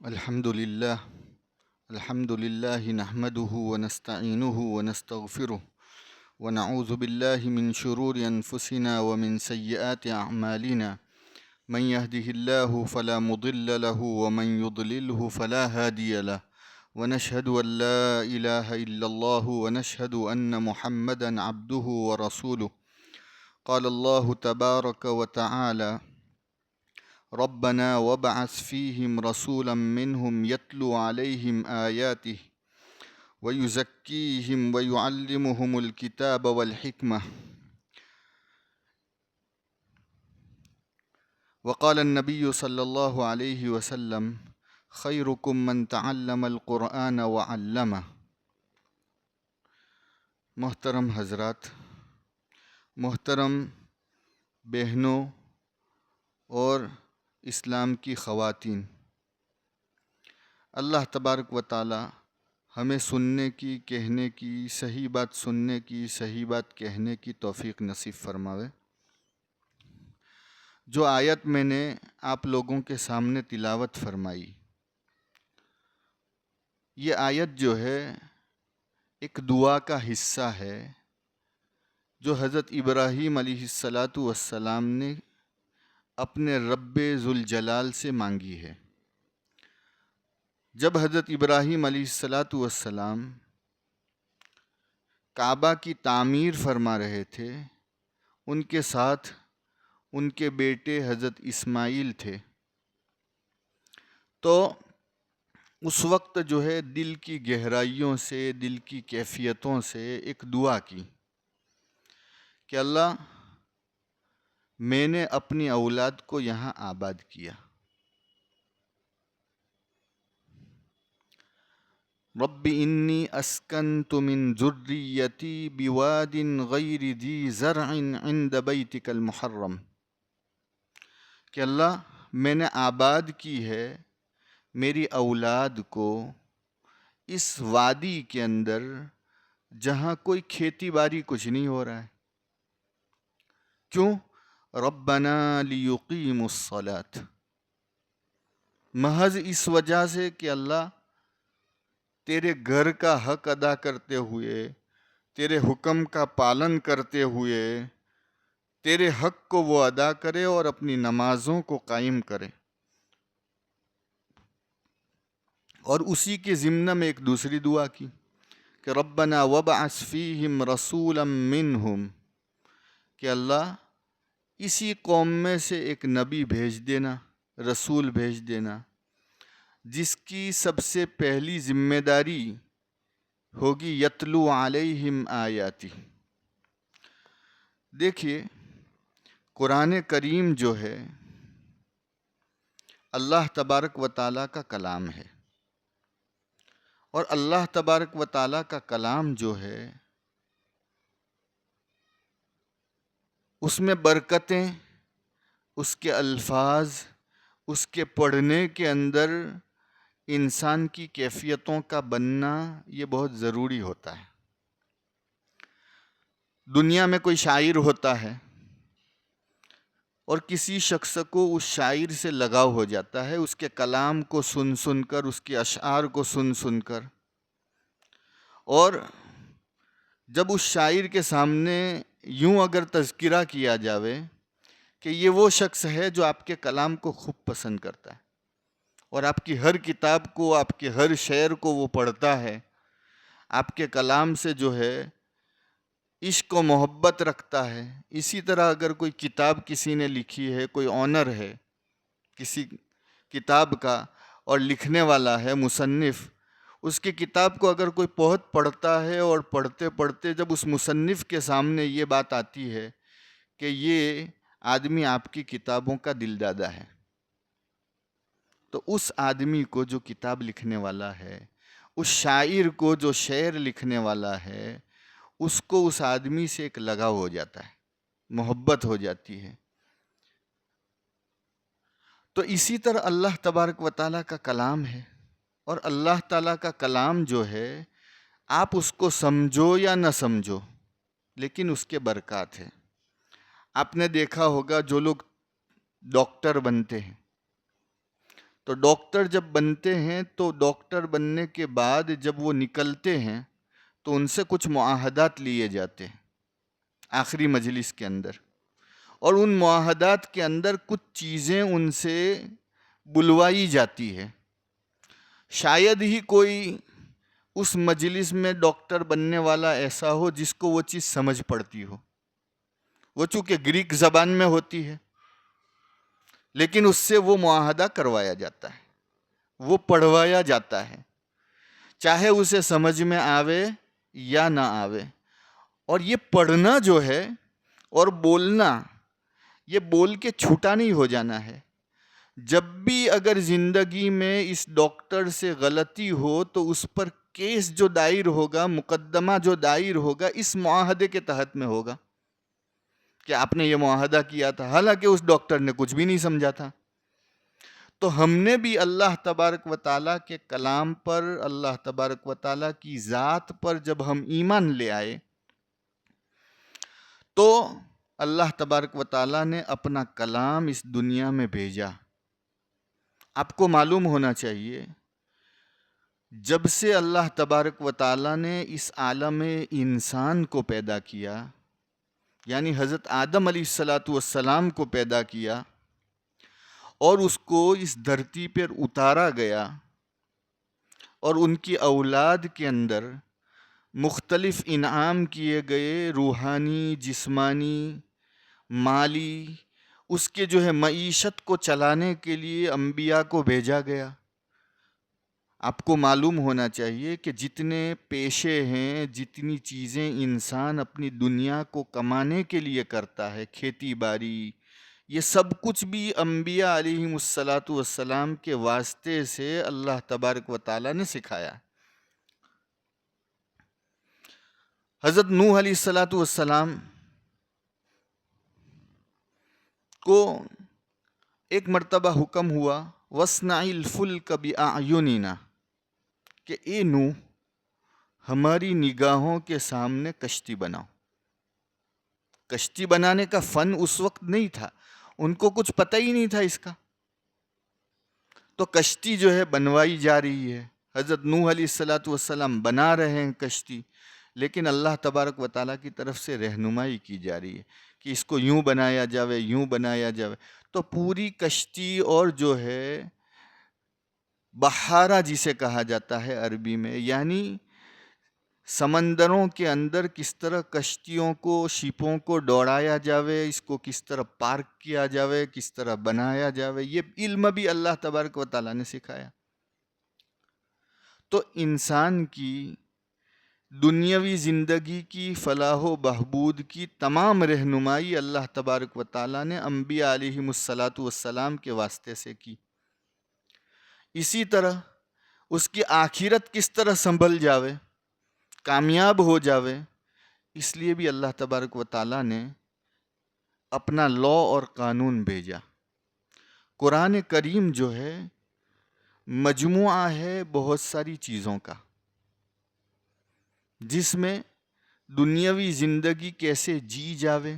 الحمد لله نحمده ونستعينه ونستغفره ونعوذ بالله من شرور أنفسنا ومن سيئات أعمالنا. من يهده الله فلا مضل له ومن يضلله فلا هادي له، ونشهد أن لا إله إلا الله ونشهد أن محمدا عبده ورسوله. قال الله تبارك وتعالى: ربنا وابعث فيهم رسولا منهم يتلو عليهم آياته ويزكيهم ويعلمهم الكتاب والحكمة. وقال النبي صلى الله عليه وسلم: خيركم من تعلم القرآن وعلمه. محترم حضرات، محترم بہنوں اور اسلام کی خواتین، اللہ تبارک و تعالی ہمیں سننے کی، کہنے کی، صحیح بات سننے کی، صحیح بات کہنے کی توفیق نصیب فرماوے۔ جو آیت میں نے آپ لوگوں کے سامنے تلاوت فرمائی، یہ آیت جو ہے ایک دعا کا حصہ ہے جو حضرت ابراہیم علیہ السلام نے اپنے رب ذوالجلال سے مانگی ہے۔ جب حضرت ابراہیم علیہ السلام کعبہ کی تعمیر فرما رہے تھے، ان کے ساتھ ان کے بیٹے حضرت اسماعیل تھے، تو اس وقت جو ہے دل کی گہرائیوں سے، دل کی کیفیتوں سے ایک دعا کی کہ اللہ، میں نے اپنی اولاد کو یہاں آباد کیا، رب انی اسکنت من ذریتی بواد غیر ذی زرع عند بیتک المحرم، کہ اللہ، میں نے آباد کی ہے میری اولاد کو اس وادی کے اندر جہاں کوئی کھیتی باڑی کچھ نہیں ہو رہا ہے۔ کیوں؟ ربنا لیقیموا الصلاۃ، محض اس وجہ سے کہ اللہ، تیرے گھر کا حق ادا کرتے ہوئے، تیرے حکم کا پالن کرتے ہوئے تیرے حق کو وہ ادا کرے اور اپنی نمازوں کو قائم کرے۔ اور اسی کے ضمن میں ایک دوسری دعا کی کہ ربنا وابعث فیہم رسولا منہم، کہ اللہ، اسی قوم میں سے ایک نبی بھیج دینا، رسول بھیج دینا، جس کی سب سے پہلی ذمہ داری ہوگی یتلو علیہم آیاتی۔ دیکھیے، قرآن کریم جو ہے اللہ تبارک و تعالیٰ کا کلام ہے، اور اللہ تبارک و تعالیٰ کا کلام جو ہے اس میں برکتیں، اس کے الفاظ، اس کے پڑھنے کے اندر انسان کی کیفیتوں کا بننا یہ بہت ضروری ہوتا ہے۔ دنیا میں کوئی شاعر ہوتا ہے اور کسی شخص کو اس شاعر سے لگاؤ ہو جاتا ہے، اس کے کلام کو سن سن کر، اس کے اشعار کو سن سن کر، اور جب اس شاعر کے سامنے یوں اگر تذکرہ کیا جاوے کہ یہ وہ شخص ہے جو آپ کے کلام کو خوب پسند کرتا ہے اور آپ کی ہر کتاب کو، آپ کے ہر شعر کو وہ پڑھتا ہے، آپ کے کلام سے جو ہے عشق و محبت رکھتا ہے، اسی طرح اگر کوئی کتاب کسی نے لکھی ہے، کوئی آنر ہے کسی کتاب کا اور لکھنے والا ہے مصنف، اس کی کتاب کو اگر کوئی بہت پڑھتا ہے اور پڑھتے پڑھتے جب اس مصنف کے سامنے یہ بات آتی ہے کہ یہ آدمی آپ کی کتابوں کا دل دادا ہے، تو اس آدمی کو جو کتاب لکھنے والا ہے، اس شاعر کو جو شعر لکھنے والا ہے، اس کو اس آدمی سے ایک لگاؤ ہو جاتا ہے، محبت ہو جاتی ہے۔ تو اسی طرح اللہ تبارک و تعالیٰ کا کلام ہے، اور اللہ تعالیٰ کا کلام جو ہے آپ اس کو سمجھو یا نہ سمجھو لیکن اس کے برکات ہیں۔ آپ نے دیکھا ہوگا جو لوگ ڈاکٹر بنتے ہیں تو ڈاکٹر جب بنتے ہیں تو ڈاکٹر بننے کے بعد جب وہ نکلتے ہیں تو ان سے کچھ معاہدات لیے جاتے ہیں آخری مجلس کے اندر، اور ان معاہدات کے اندر کچھ چیزیں ان سے بلوائی جاتی ہے. شاید ہی کوئی اس مجلس میں ڈاکٹر بننے والا ایسا ہو جس کو وہ چیز سمجھ پڑتی ہو. وہ چونکہ گریک زبان میں ہوتی ہے، لیکن اس سے وہ معاہدہ کروایا جاتا ہے، وہ پڑھوایا جاتا ہے، چاہے اسے سمجھ میں آوے یا نہ آوے. اور یہ پڑھنا جو ہے اور بولنا، یہ بول کے چھوٹا نہیں ہو جانا ہے. جب بھی اگر زندگی میں اس ڈاکٹر سے غلطی ہو تو اس پر کیس جو دائر ہوگا، مقدمہ جو دائر ہوگا، اس معاہدے کے تحت میں ہوگا کہ آپ نے یہ معاہدہ کیا تھا، حالانکہ اس ڈاکٹر نے کچھ بھی نہیں سمجھا تھا. تو ہم نے بھی اللہ تبارک و تعالیٰ کے کلام پر، اللہ تبارک و تعالیٰ کی ذات پر جب ہم ایمان لے آئے تو اللہ تبارک و تعالیٰ نے اپنا کلام اس دنیا میں بھیجا. آپ کو معلوم ہونا چاہیے، جب سے اللہ تبارک و تعالیٰ نے اس عالم انسان کو پیدا کیا، یعنی حضرت آدم علیہ السلام کو پیدا کیا اور اس کو اس دھرتی پر اتارا گیا، اور ان کی اولاد کے اندر مختلف انعام کیے گئے، روحانی، جسمانی، مالی، اس کے جو ہے معیشت کو چلانے کے لیے انبیاء کو بھیجا گیا. آپ کو معلوم ہونا چاہیے کہ جتنے پیشے ہیں، جتنی چیزیں انسان اپنی دنیا کو کمانے کے لیے کرتا ہے، کھیتی باڑی، یہ سب کچھ بھی انبیاء علیہم السلام کے واسطے سے اللہ تبارک و تعالیٰ نے سکھایا. حضرت نوح علیہ السلام کو ایک مرتبہ حکم ہوا، وَاصْنَعِ الْفُلْكَ بِأَعْيُنِنَا، کہ اے نوح، ہماری نگاہوں کے سامنے کشتی بناؤ. کشتی بنانے کا فن اس وقت نہیں تھا، ان کو کچھ پتہ ہی نہیں تھا اس کا. تو کشتی جو ہے بنوائی جا رہی ہے، حضرت نوح علیہ السلام بنا رہے ہیں کشتی، لیکن اللہ تبارک و تعالیٰ کی طرف سے رہنمائی کی جا رہی ہے کہ اس کو یوں بنایا جاوے، یوں بنایا جاوے. تو پوری کشتی، اور جو ہے بحارہ جسے کہا جاتا ہے عربی میں، یعنی سمندروں کے اندر کس طرح کشتیوں کو، شپوں کو دوڑایا جاوے، اس کو کس طرح پارک کیا جاوے، کس طرح بنایا جاوے، یہ علم بھی اللہ تبارک و تعالیٰ نے سکھایا. تو انسان کی دنیاوی زندگی کی فلاح و بہبود کی تمام رہنمائی اللہ تبارک و تعالیٰ نے انبیاء علیہم السلام کے واسطے سے کی. اسی طرح اس کی آخرت کس طرح سنبھل جاوے، کامیاب ہو جاوے، اس لیے بھی اللہ تبارک و تعالیٰ نے اپنا لا اور قانون بھیجا. قرآن کریم جو ہے مجموعہ ہے بہت ساری چیزوں کا، جس میں دنیاوی زندگی کیسے جی جاوے،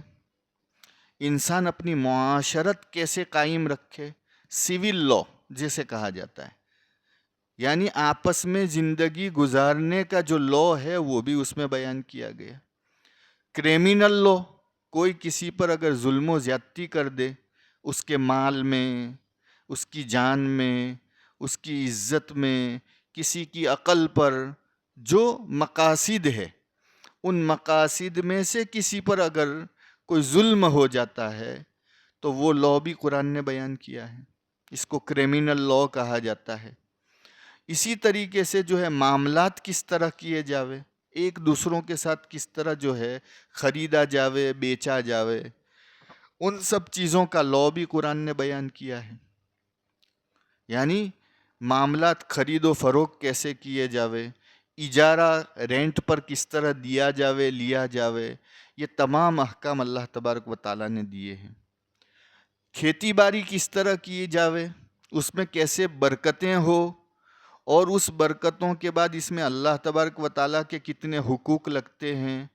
انسان اپنی معاشرت کیسے قائم رکھے، سول لا جسے کہا جاتا ہے، یعنی آپس میں زندگی گزارنے کا جو لا ہے وہ بھی اس میں بیان کیا گیا. کریمنل لا، کوئی کسی پر اگر ظلم و زیادتی کر دے، اس کے مال میں، اس کی جان میں، اس کی عزت میں، کسی کی عقل پر جو مقاصد ہے، ان مقاصد میں سے کسی پر اگر کوئی ظلم ہو جاتا ہے تو وہ لا بھی قرآن نے بیان کیا ہے، اس کو کریمنل لا کہا جاتا ہے. اسی طریقے سے جو ہے معاملات کس طرح کیے جاوے، ایک دوسروں کے ساتھ کس طرح جو ہے خریدا جاوے، بیچا جاوے، ان سب چیزوں کا لا بھی قرآن نے بیان کیا ہے. یعنی معاملات خرید و فروخت کیسے کیے جاوے، اجارہ رینٹ پر کس طرح دیا جاوے، لیا جاوے، یہ تمام احکام اللہ تبارک و تعالیٰ نے دیے ہیں. کھیتی باڑی کس طرح کی جاوے، اس میں کیسے برکتیں ہو، اور اس برکتوں کے بعد اس میں اللہ تبارک و تعالیٰ کے کتنے حقوق لگتے ہیں،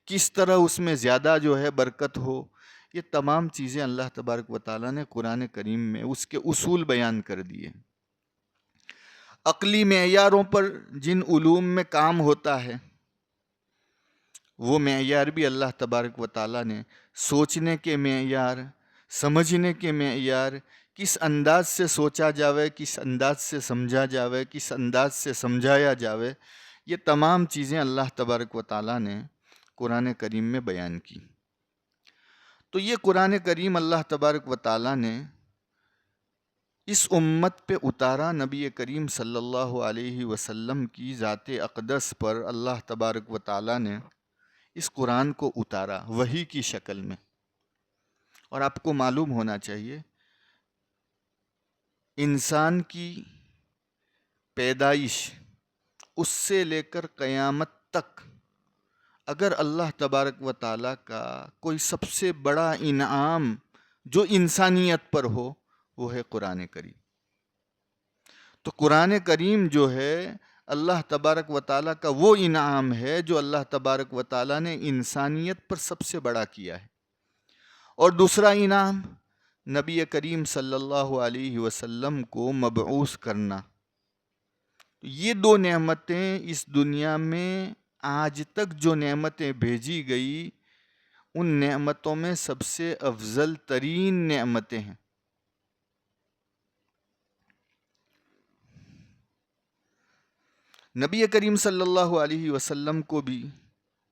کس طرح اس میں زیادہ جو ہے برکت ہو، یہ تمام چیزیں اللہ تبارک و تعالیٰ نے قرآن کریم میں اس کے اصول بیان کر دیے. عقلی معیاروں پر جن علوم میں کام ہوتا ہے وہ معیار بھی اللہ تبارک و تعالیٰ نے سوچنے کے معیار، سمجھنے کے معیار، کس انداز سے سوچا جاوے، کس انداز سے سمجھا جاوے، کس انداز سے سمجھایا جاوے، یہ تمام چیزیں اللہ تبارک و تعالیٰ نے قرآن کریم میں بیان کی۔ تو یہ قرآن کریم اللہ تبارک و تعالیٰ نے اس امت پہ اتارا، نبی کریم صلی اللہ علیہ وسلم کی ذات اقدس پر اللہ تبارک و تعالیٰ نے اس قرآن کو اتارا وحی کی شکل میں۔ اور آپ کو معلوم ہونا چاہیے انسان کی پیدائش اس سے لے کر قیامت تک اگر اللہ تبارک و تعالیٰ کا کوئی سب سے بڑا انعام جو انسانیت پر ہو وہ ہے قرآن کریم۔ تو قرآن کریم جو ہے اللہ تبارک و تعالیٰ کا وہ انعام ہے جو اللہ تبارک و تعالیٰ نے انسانیت پر سب سے بڑا کیا ہے۔ اور دوسرا انعام نبی کریم صلی اللہ علیہ وسلم کو مبعوث کرنا۔ یہ دو نعمتیں اس دنیا میں آج تک جو نعمتیں بھیجی گئی ان نعمتوں میں سب سے افضل ترین نعمتیں ہیں۔ نبی کریم صلی اللہ علیہ وسلم کو بھی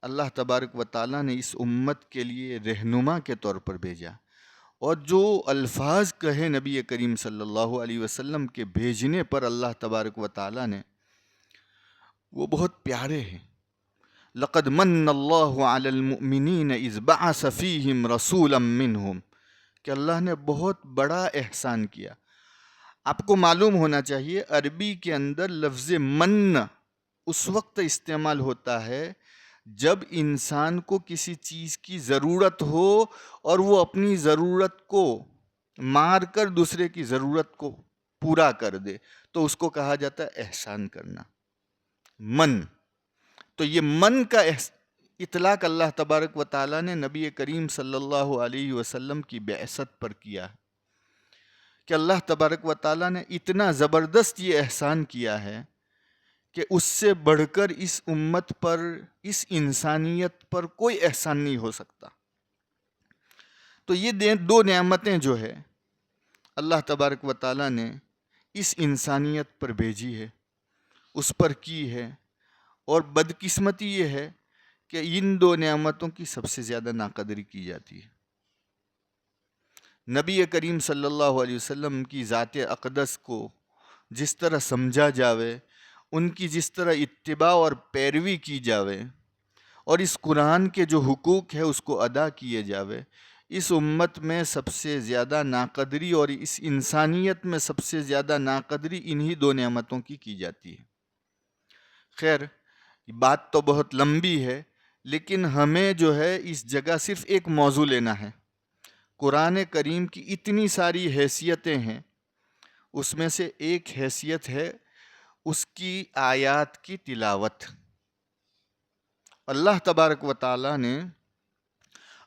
اللہ تبارک و تعالیٰ نے اس امت کے لیے رہنما کے طور پر بھیجا، اور جو الفاظ کہے نبی کریم صلی اللہ علیہ وسلم کے بھیجنے پر اللہ تبارک و تعالیٰ نے وہ بہت پیارے ہیں۔ لقد من اللہ علی المؤمنین اذ بعث فیہم رسولا منہم، کہ اللہ نے بہت بڑا احسان کیا۔ آپ کو معلوم ہونا چاہیے عربی کے اندر لفظ من اس وقت استعمال ہوتا ہے جب انسان کو کسی چیز کی ضرورت ہو اور وہ اپنی ضرورت کو مار کر دوسرے کی ضرورت کو پورا کر دے، تو اس کو کہا جاتا ہے احسان کرنا، من۔ تو یہ من کا اطلاق اللہ تبارک و تعالیٰ نے نبی کریم صلی اللہ علیہ وسلم کی بعثت پر کیا ہے، کہ اللہ تبارک و تعالیٰ نے اتنا زبردست یہ احسان کیا ہے کہ اس سے بڑھ کر اس امت پر، اس انسانیت پر کوئی احسان نہیں ہو سکتا۔ تو یہ دو نعمتیں جو ہے اللہ تبارک و تعالیٰ نے اس انسانیت پر بھیجی ہے، اس پر کی ہے، اور بدقسمتی یہ ہے کہ ان دو نعمتوں کی سب سے زیادہ ناقدری کی جاتی ہے۔ نبی کریم صلی اللہ علیہ وسلم کی ذات اقدس کو جس طرح سمجھا جاوے، ان کی جس طرح اتباع اور پیروی کی جاوے، اور اس قرآن کے جو حقوق ہے اس کو ادا کیے جاوے، اس امت میں سب سے زیادہ ناقدری اور اس انسانیت میں سب سے زیادہ ناقدری انہی دو نعمتوں کی جاتی ہے۔ خیر، بات تو بہت لمبی ہے، لیکن ہمیں جو ہے اس جگہ صرف ایک موضوع لینا ہے۔ قرآن کریم کی اتنی ساری حیثیتیں ہیں، اس میں سے ایک حیثیت ہے اس کی آیات کی تلاوت۔ اللہ تبارک و تعالیٰ نے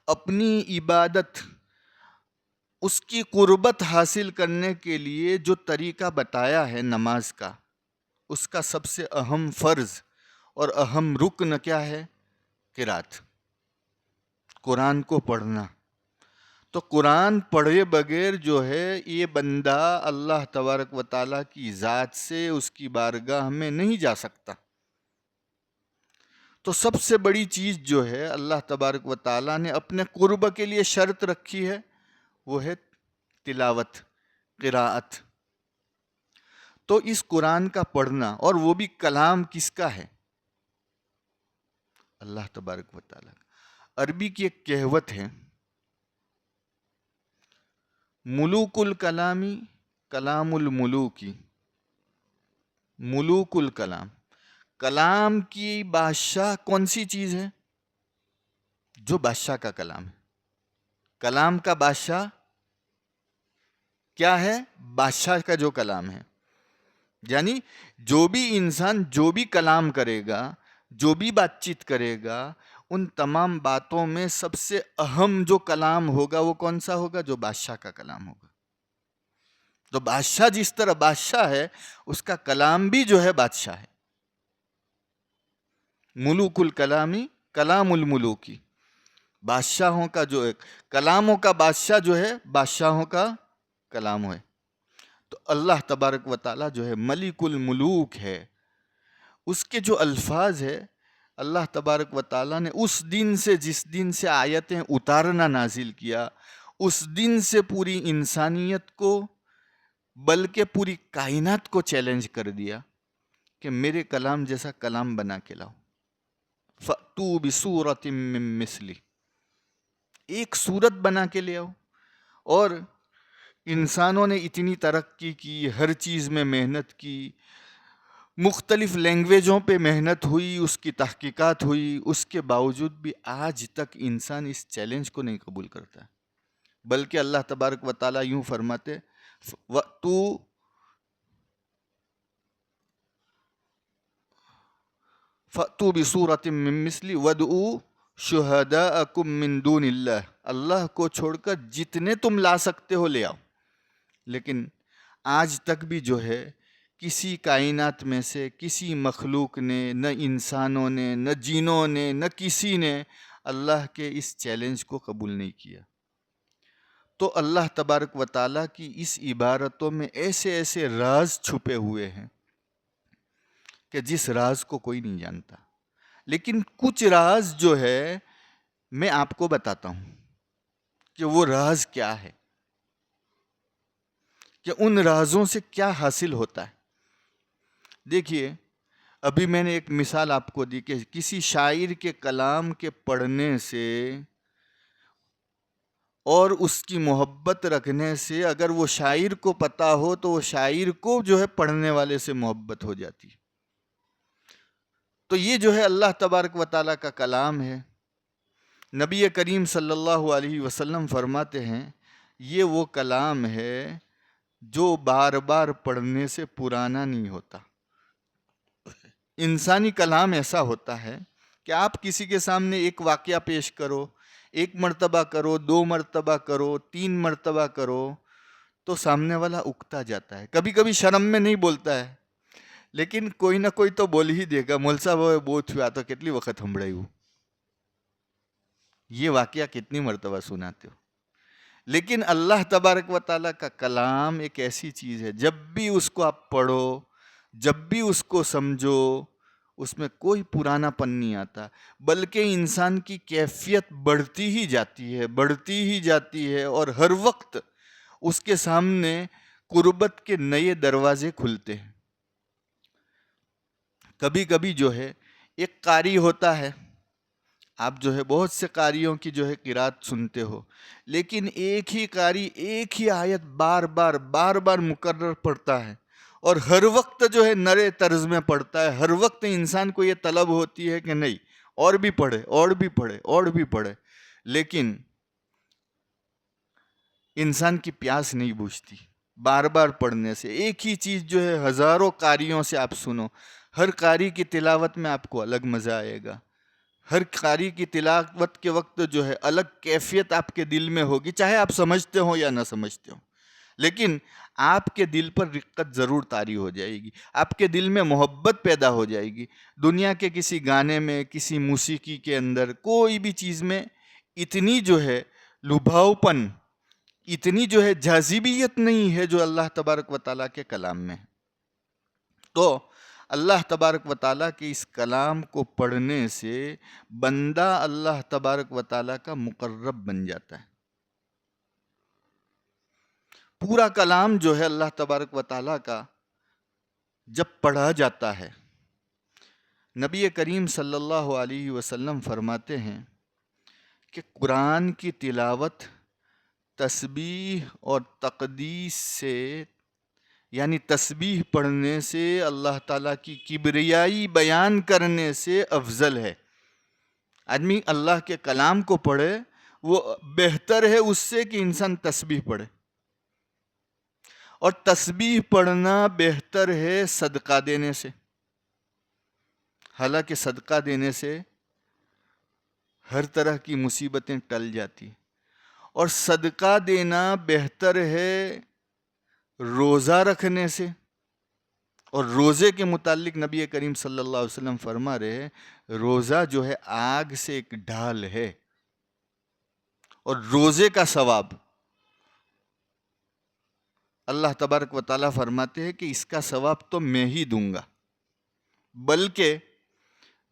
اپنی عبادت، اس کی قربت حاصل کرنے کے لیے جو طریقہ بتایا ہے نماز کا، اس کا سب سے اہم فرض اور اہم رکن کیا ہے؟ قرات، قرآن کو پڑھنا۔ تو قرآن پڑھے بغیر جو ہے یہ بندہ اللہ تبارک و تعالیٰ کی ذات سے اس کی بارگاہ میں نہیں جا سکتا۔ تو سب سے بڑی چیز جو ہے اللہ تبارک و تعالیٰ نے اپنے قرب کے لیے شرط رکھی ہے وہ ہے تلاوت، قراءت۔ تو اس قرآن کا پڑھنا، اور وہ بھی کلام کس کا ہے؟ اللہ تبارک و تعالیٰ کا۔ عربی کی ایک کہوت ہے، ملوک الکلامی کلام الملوکی، ملوک الکلام، کلام کی بادشاہ کون سی چیز ہے؟ جو بادشاہ کا کلام ہے۔ کلام کا بادشاہ کیا ہے؟ بادشاہ کا جو کلام ہے۔ یعنی جو بھی انسان جو بھی کلام کرے گا، جو بھی بات چیت کرے گا، ان تمام باتوں میں سب سے اہم جو کلام ہوگا وہ کون سا ہوگا؟ جو بادشاہ کا کلام ہوگا۔ تو بادشاہ جس طرح بادشاہ ہے، اس کا کلام بھی جو ہے بادشاہ ہے. ملوک الکلامی کلام الملوکی، بادشاہوں کا جو ایک کلاموں کا بادشاہ جو ہے بادشاہوں کا کلام ہے. تو اللہ تبارک و تعالیٰ جو ہے ملک الملوک ہے. اس کے جو الفاظ ہے، اللہ تبارک و تعالیٰ نے اس دن سے، جس دن سے آیتیں اتارنا نازل کیا، اس دن سے پوری انسانیت کو بلکہ پوری کائنات کو چیلنج کر دیا کہ میرے کلام جیسا کلام بنا کے لاؤ. فَأْتُوا بِسُورَةٍ مِّن مِّثْلِهِ، ایک صورت بنا کے لے آؤ. اور انسانوں نے اتنی ترقی کی، ہر چیز میں محنت کی، مختلف لینگویجوں پہ محنت ہوئی، اس کی تحقیقات ہوئی، اس کے باوجود بھی آج تک انسان اس چیلنج کو نہیں قبول کرتا. بلکہ اللہ تبارک و تعالیٰ یوں فرماتے، وَأْتُوا فَأْتُوا بِسُورَةٍ مِّن مِّثْلِهِ وَادْعُوا شُهَدَاءَكُم مِّن دُونِ اللَّهِ، اللہ کو چھوڑ کر جتنے تم لا سکتے ہو لے آؤ. لیکن آج تک بھی جو ہے کسی کائنات میں سے کسی مخلوق نے، نہ انسانوں نے، نہ جنوں نے، نہ کسی نے اللہ کے اس چیلنج کو قبول نہیں کیا. تو اللہ تبارک و تعالیٰ کی اس عبارتوں میں ایسے ایسے راز چھپے ہوئے ہیں کہ جس راز کو کوئی نہیں جانتا. لیکن کچھ راز جو ہے میں آپ کو بتاتا ہوں کہ وہ راز کیا ہے، کہ ان رازوں سے کیا حاصل ہوتا ہے. دیکھیے، ابھی میں نے ایک مثال آپ کو دی کہ کسی شاعر کے کلام کے پڑھنے سے اور اس کی محبت رکھنے سے، اگر وہ شاعر کو پتہ ہو تو وہ شاعر کو جو ہے پڑھنے والے سے محبت ہو جاتی. تو یہ جو ہے اللہ تبارک و تعالیٰ کا کلام ہے. نبی کریم صلی اللہ علیہ وسلم فرماتے ہیں یہ وہ کلام ہے جو بار بار پڑھنے سے پرانا نہیں ہوتا. انسانی کلام ایسا ہوتا ہے کہ آپ کسی کے سامنے ایک واقعہ پیش کرو، ایک مرتبہ کرو، 2 مرتبہ کرو، 3 مرتبہ کرو تو سامنے والا اکتا جاتا ہے. کبھی کبھی شرم میں نہیں بولتا ہے، لیکن کوئی نہ کوئی تو بول ہی دے گا، مول صاحب بہت ہوا تو کتنی وقت ہمڑائی ہوں، یہ واقعہ کتنی مرتبہ سناتے ہو. لیکن اللہ تبارک و تعالیٰ کا کلام ایک ایسی چیز ہے، جب بھی اس کو آپ پڑھو، جب بھی اس کو سمجھو، اس میں کوئی پرانا پن نہیں آتا، بلکہ انسان کی کیفیت بڑھتی ہی جاتی ہے، بڑھتی ہی جاتی ہے، اور ہر وقت اس کے سامنے قربت کے نئے دروازے کھلتے ہیں. کبھی کبھی جو ہے ایک قاری ہوتا ہے، آپ جو ہے بہت سے قاریوں کی جو ہے قرات سنتے ہو، لیکن ایک ہی قاری ایک ہی آیت بار بار مکرر پڑھتا ہے، اور ہر وقت جو ہے نئے طرز میں پڑھتا ہے. ہر وقت انسان کو یہ طلب ہوتی ہے کہ نہیں اور بھی پڑھے اور بھی پڑھے اور بھی پڑھے، لیکن انسان کی پیاس نہیں بجھتی. بار بار پڑھنے سے ایک ہی چیز جو ہے ہزاروں قاریوں سے آپ سنو، ہر قاری کی تلاوت میں آپ کو الگ مزہ آئے گا، ہر قاری کی تلاوت کے وقت جو ہے الگ کیفیت آپ کے دل میں ہوگی، چاہے آپ سمجھتے ہو یا نہ سمجھتے ہو، لیکن آپ کے دل پر رقت ضرور طاری ہو جائے گی، آپ کے دل میں محبت پیدا ہو جائے گی. دنیا کے کسی گانے میں، کسی موسیقی کے اندر، کوئی بھی چیز میں اتنی جو ہے لبھاؤ پن، اتنی جو ہے جاذبیت نہیں ہے جو اللہ تبارک و تعالیٰ کے کلام میں. تو اللہ تبارک و تعالیٰ کے اس کلام کو پڑھنے سے بندہ اللہ تبارک و تعالیٰ کا مقرب بن جاتا ہے. پورا کلام جو ہے اللہ تبارک و تعالیٰ کا جب پڑھا جاتا ہے، نبی کریم صلی اللہ علیہ وسلم فرماتے ہیں کہ قرآن کی تلاوت تسبیح اور تقدیس سے، یعنی تسبیح پڑھنے سے، اللہ تعالیٰ کی کبریائی بیان کرنے سے افضل ہے. آدمی اللہ کے کلام کو پڑھے وہ بہتر ہے اس سے کہ انسان تسبیح پڑھے، اور تسبیح پڑھنا بہتر ہے صدقہ دینے سے. حالانکہ صدقہ دینے سے ہر طرح کی مصیبتیں ٹل جاتی، اور صدقہ دینا بہتر ہے روزہ رکھنے سے. اور روزے کے متعلق نبی کریم صلی اللہ علیہ وسلم فرما رہے روزہ جو ہے آگ سے ایک ڈھال ہے، اور روزے کا ثواب اللہ تبارک و تعالیٰ فرماتے ہیں کہ اس کا ثواب تو میں ہی دوں گا. بلکہ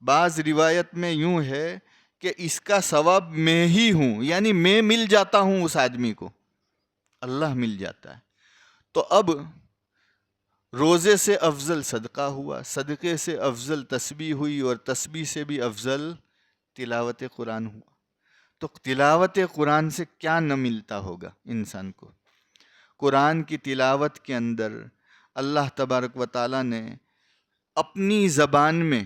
بعض روایت میں یوں ہے کہ اس کا ثواب میں ہی ہوں، یعنی میں مل جاتا ہوں اس آدمی کو، اللہ مل جاتا ہے. تو اب روزے سے افضل صدقہ ہوا، صدقے سے افضل تسبیح ہوئی، اور تسبیح سے بھی افضل تلاوت قرآن ہوا. تو تلاوت قرآن سے کیا نہ ملتا ہوگا انسان کو. قرآن کی تلاوت کے اندر اللہ تبارک و تعالیٰ نے اپنی زبان میں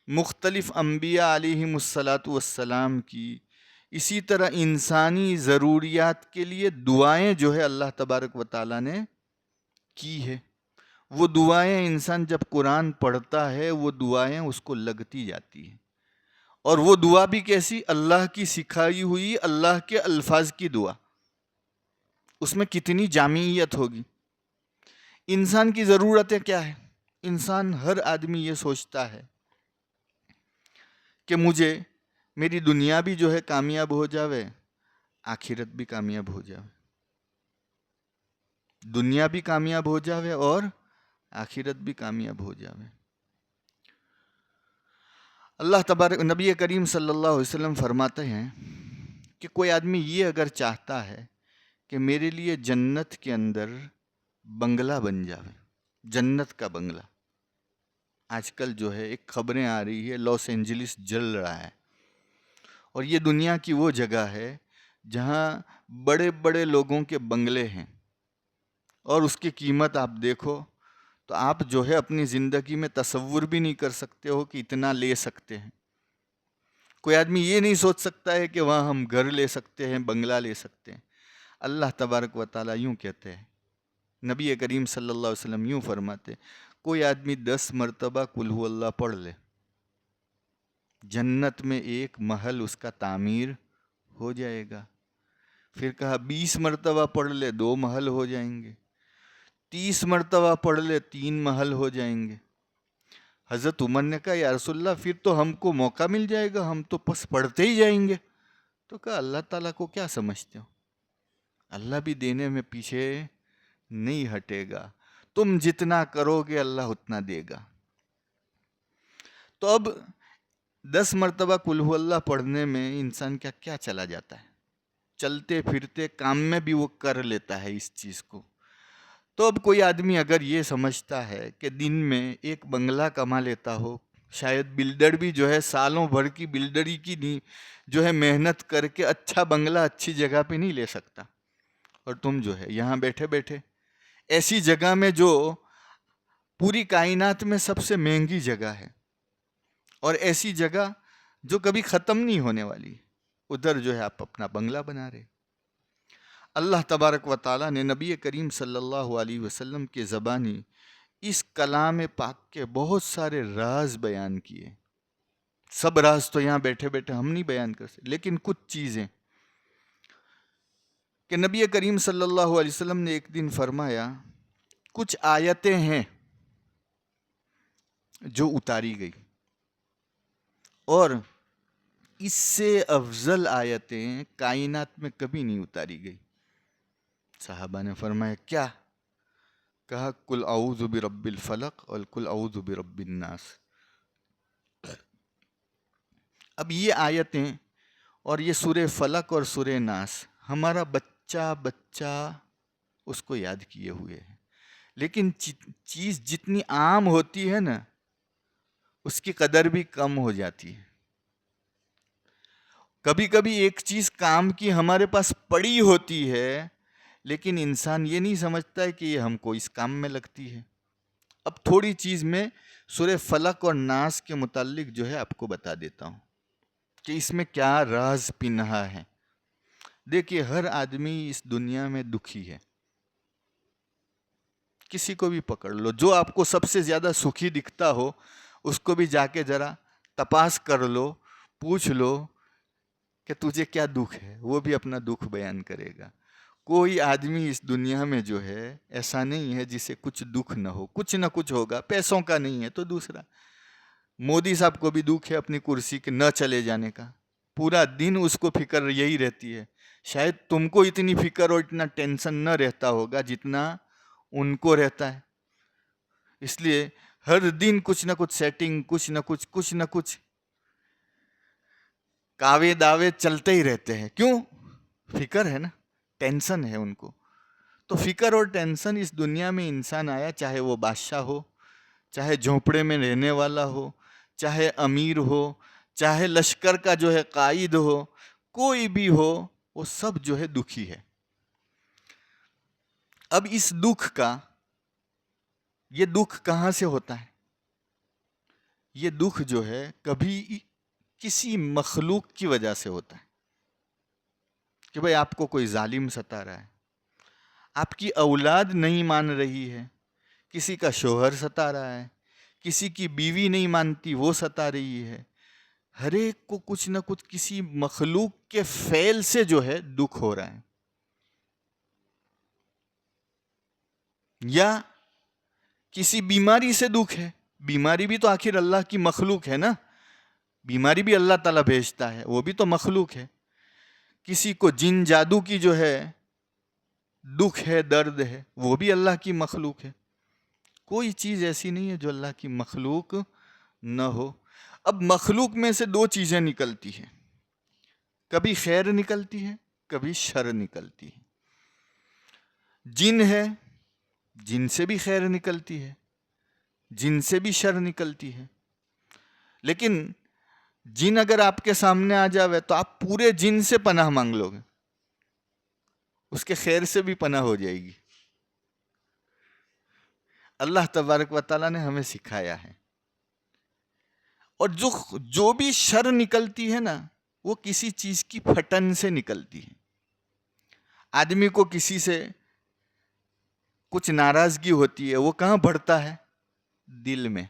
مختلف انبیاء علیہم الصلاۃ والسلام کی، اسی طرح انسانی ضروریات کے لیے دعائیں جو ہے اللہ تبارک و تعالیٰ نے کی ہے. وہ دعائیں انسان جب قرآن پڑھتا ہے وہ دعائیں اس کو لگتی جاتی ہیں. اور وہ دعا بھی کیسی؟ اللہ کی سکھائی ہوئی اللہ کے الفاظ کی دعا. اس میں کتنی جامعیت ہوگی. انسان کی ضرورتیں کیا ہیں؟ انسان ہر آدمی یہ سوچتا ہے کہ مجھے میری دنیا بھی جو ہے کامیاب ہو جاوے، آخرت بھی کامیاب ہو جاوے. دنیا بھی کامیاب ہو جاوے اور آخرت بھی کامیاب ہو جاوے. اللہ تبارک نبی کریم صلی اللہ علیہ وسلم فرماتے ہیں کہ کوئی آدمی یہ اگر چاہتا ہے کہ میرے لیے جنت کے اندر بنگلہ بن جاوے، جنت کا بنگلہ. آج کل جو ہے ایک خبریں آ رہی ہے لاس اینجلس جل رہا ہے، اور یہ دنیا کی وہ جگہ ہے جہاں بڑے بڑے لوگوں کے بنگلے ہیں، اور اس کی قیمت آپ دیکھو تو آپ جو ہے اپنی زندگی میں تصور بھی نہیں کر سکتے ہو کہ اتنا لے سکتے ہیں. کوئی آدمی یہ نہیں سوچ سکتا ہے کہ وہاں ہم گھر لے سکتے ہیں، بنگلہ لے سکتے ہیں. اللہ تبارک و تعالیٰ یوں کہتے ہیں، نبی کریم صلی اللہ علیہ وسلم یوں فرماتے، کوئی آدمی 10 مرتبہ قل ہو اللہ پڑھ لے، جنت میں ایک محل اس کا تعمیر ہو جائے گا. پھر کہا 20 مرتبہ پڑھ لے 2 محل ہو جائیں گے، 30 مرتبہ پڑھ لے 3 محل ہو جائیں گے. حضرت عمر نے کہا یا رسول اللہ پھر تو ہم کو موقع مل جائے گا، ہم تو بس پڑھتے ہی جائیں گے. تو کہا اللہ تعالیٰ کو کیا سمجھتے ہو، اللہ بھی دینے میں پیچھے نہیں ہٹے گا، تم جتنا کرو گے اللہ اتنا دے گا. تو اب 10 مرتبہ قل ہو اللہ پڑھنے میں انسان کا کیا چلا جاتا ہے، چلتے پھرتے کام میں بھی وہ کر لیتا ہے اس چیز کو. تو اب کوئی آدمی اگر یہ سمجھتا ہے کہ دن میں ایک بنگلہ کما لیتا ہو، شاید بلڈر بھی جو ہے سالوں بھر کی بلڈری کی نہیں جو ہے محنت کر کے اچھا بنگلہ اچھی جگہ پہ نہیں لے سکتا، اور تم جو ہے یہاں بیٹھے بیٹھے ایسی جگہ میں جو پوری کائنات میں سب سے مہنگی جگہ ہے، اور ایسی جگہ جو کبھی ختم نہیں ہونے والی، ادھر جو ہے آپ اپنا بنگلہ بنا رہے. اللہ تبارک و تعالیٰ نے نبی کریم صلی اللہ علیہ وسلم کے زبانی اس کلام پاک کے بہت سارے راز بیان کیے. سب راز تو یہاں بیٹھے بیٹھے ہم نہیں بیان کر سکتے، لیکن کچھ چیزیں کہ نبی کریم صلی اللہ علیہ وسلم نے ایک دن فرمایا کچھ آیتیں ہیں جو اتاری گئی، اور اس سے افضل آیتیں کائنات میں کبھی نہیں اتاری گئی. صحابہ نے فرمایا کیا؟ کہا قل اعوذ برب الفلق اور قل اعوذ برب الناس. اب یہ آیتیں اور یہ سورہ فلق اور سورہ ناس ہمارا بچہ اس کو یاد کیے ہوئے ہے، لیکن چیز جتنی عام ہوتی ہے نا اس کی قدر بھی کم ہو جاتی ہے. کبھی کبھی ایک چیز کام کی ہمارے پاس پڑی ہوتی ہے، لیکن انسان یہ نہیں سمجھتا ہے کہ یہ ہم کو اس کام میں لگتی ہے. اب تھوڑی چیز میں سورہ فلق اور ناس کے متعلق جو ہے آپ کو بتا دیتا ہوں کہ اس میں کیا راز پنہا ہے. دیکھیے ہر آدمی اس دنیا میں دکھی ہے، کسی کو بھی پکڑ لو، جو آپ کو سب سے زیادہ سکھی دکھتا ہو اس کو بھی جا کے ذرا تپاس کر لو، پوچھ لو کہ تجھے کیا دکھ ہے، وہ بھی اپنا دکھ بیان کرے گا. کوئی آدمی اس دنیا میں جو ہے ایسا نہیں ہے جسے کچھ دکھ نہ ہو، کچھ نہ کچھ ہوگا. پیسوں کا نہیں ہے تو دوسرا. مودی صاحب کو بھی دکھ ہے اپنی کرسی کے نہ چلے جانے کا، پورا دن اس کو فکر یہی رہتی ہے. شاید تم کو اتنی فکر اور اتنا ٹینشن نہ رہتا ہوگا جتنا ان کو رہتا ہے. اس لیے ہر دن کچھ نہ کچھ سیٹنگ، کچھ نہ کچھ کاوے دعوے چلتے ہی رہتے ہیں. کیوں؟ فکر ہے نا، ٹینشن ہے ان کو. تو فکر اور ٹینشن اس دنیا میں انسان آیا، چاہے وہ بادشاہ ہو، چاہے جھونپڑے میں رہنے والا ہو، چاہے امیر ہو، چاہے لشکر کا جو ہے قائد ہو، کوئی بھی ہو، وہ سب جو ہے دکھی ہے. اب اس دکھ کا، یہ دکھ کہاں سے ہوتا ہے؟ یہ دکھ جو ہے کبھی کسی مخلوق کی وجہ سے ہوتا ہے کہ بھئی آپ کو کوئی ظالم ستا رہا ہے، آپ کی اولاد نہیں مان رہی ہے، کسی کا شوہر ستا رہا ہے، کسی کی بیوی نہیں مانتی وہ ستا رہی ہے. ہر ایک کو کچھ نہ کچھ کسی مخلوق کے فعل سے جو ہے دکھ ہو رہا ہے. یا کسی بیماری سے دکھ ہے. بیماری بھی تو آخر اللہ کی مخلوق ہے نا، بیماری بھی اللہ تعالیٰ بھیجتا ہے، وہ بھی تو مخلوق ہے. کسی کو جن جادو کی جو ہے دکھ ہے، درد ہے، وہ بھی اللہ کی مخلوق ہے. کوئی چیز ایسی نہیں ہے جو اللہ کی مخلوق نہ ہو. اب مخلوق میں سے دو چیزیں نکلتی ہیں، کبھی خیر نکلتی ہے، کبھی شر نکلتی ہے. جن ہے، جن سے بھی خیر نکلتی ہے، جن سے بھی شر نکلتی ہے. لیکن جن اگر آپ کے سامنے آ جاوے تو آپ پورے جن سے پناہ مانگ لو گے، اس کے خیر سے بھی پناہ ہو جائے گی. اللہ تبارک و تعالیٰ نے ہمیں سکھایا ہے. اور جو بھی شر نکلتی ہے نا، وہ کسی چیز کی پھٹن سے نکلتی ہے. آدمی کو کسی سے کچھ ناراضگی ہوتی ہے، وہ کہاں بڑھتا ہے؟ دل میں،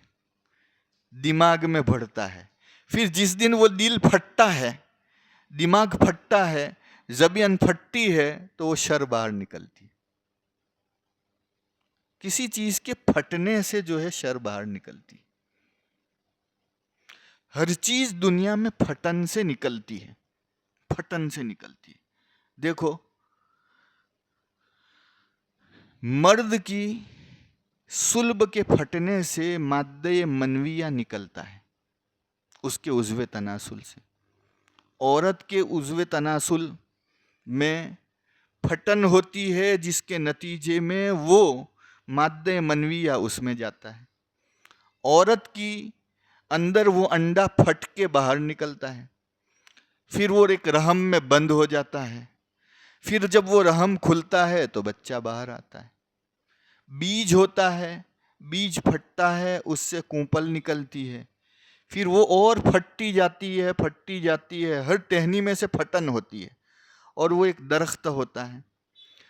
دماغ میں بڑھتا ہے. پھر جس دن وہ دل پھٹتا ہے، دماغ پھٹتا ہے، زبان پھٹتی ہے، تو وہ شر باہر نکلتی. کسی چیز کے پھٹنے سے جو ہے شر باہر نکلتی. ہر چیز دنیا میں پھٹن سے نکلتی ہے، پھٹن سے نکلتی ہے. دیکھو، مرد کی صلب کے پھٹنے سے مادہ منویہ نکلتا ہے اس کے عضو تناسل سے. عورت کے عضو تناسل میں پھٹن ہوتی ہے جس کے نتیجے میں وہ مادہ منویہ اس میں جاتا ہے. عورت کی اندر وہ انڈا پھٹ کے باہر نکلتا ہے، پھر وہ ایک رحم میں بند ہو جاتا ہے. پھر جب وہ رحم کھلتا ہے تو بچہ باہر آتا ہے. بیج ہوتا ہے، بیج پھٹتا ہے، اس سے کونپل نکلتی ہے. پھر وہ اور پھٹتی جاتی ہے، پھٹتی جاتی ہے، ہر ٹہنی میں سے پھٹن ہوتی ہے، اور وہ ایک درخت ہوتا ہے.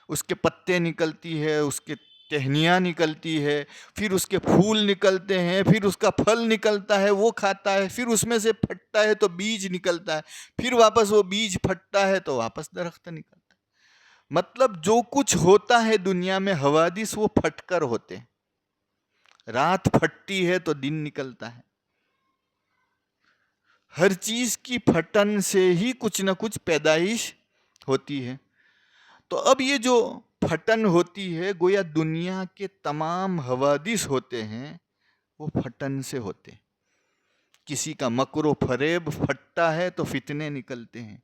اس کے پتے نکلتی ہے، اس کے ٹہنیاں نکلتی ہے، پھر اس کے پھول نکلتے ہیں، پھر اس کا پھل نکلتا ہے، وہ کھاتا ہے، پھر اس میں سے پھٹتا ہے تو بیج نکلتا ہے، پھر واپس وہ بیج پھٹتا ہے تو واپس درخت نکلتا ہے. مطلب جو کچھ ہوتا ہے دنیا میں حوادث، وہ پھٹ کر ہوتے ہیں. رات پھٹتی ہے تو دن نکلتا ہے. ہر چیز کی پھٹن سے ہی کچھ نہ کچھ پیدائش ہوتی ہے. تو اب یہ جو پھٹن ہوتی ہے، گویا دنیا کے تمام حوادث ہوتے ہیں وہ پھٹن سے ہوتے ہیں. کسی کا مکر و فریب پھٹتا ہے تو فتنے نکلتے ہیں.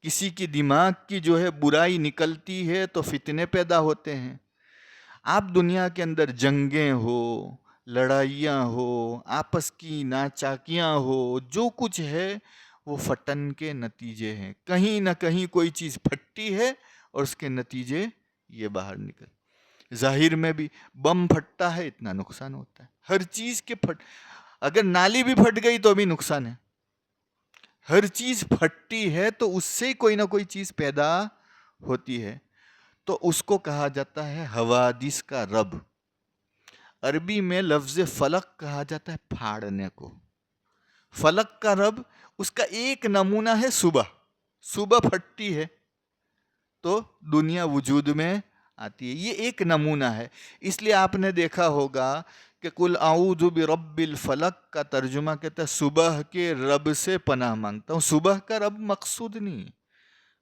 کسی کی دماغ کی جو ہے برائی نکلتی ہے تو فتنے پیدا ہوتے ہیں. آپ دنیا کے اندر جنگیں ہو، لڑائیاں ہو، آپس کی ناچاکیاں ہو، جو کچھ ہے وہ پھٹن کے نتیجے ہیں. کہیں نہ کہیں کوئی چیز پھٹتی ہے اور اس کے نتیجے یہ باہر نکل. ظاہر میں بھی بم پھٹتا ہے، اتنا نقصان ہوتا ہے. ہر چیز کے اگر نالی بھی پھٹ گئی تو بھی نقصان ہے. ہر چیز پھٹتی ہے تو اس سے کوئی نہ کوئی چیز پیدا ہوتی ہے. تو اس کو کہا جاتا ہے حوادث کا رب. عربی میں لفظ فلک کہا جاتا ہے پھاڑنے کو. فلک کا رب، اس کا ایک نمونہ ہے صبح. صبح پھٹتی ہے تو دنیا وجود میں آتی ہے. یہ ایک نمونہ ہے. اس لیے آپ نے دیکھا ہوگا کہ قل اعوذ برب الفلق کا ترجمہ کہتا ہے صبح کے رب سے پناہ مانگتا ہوں. صبح کا رب مقصود نہیں،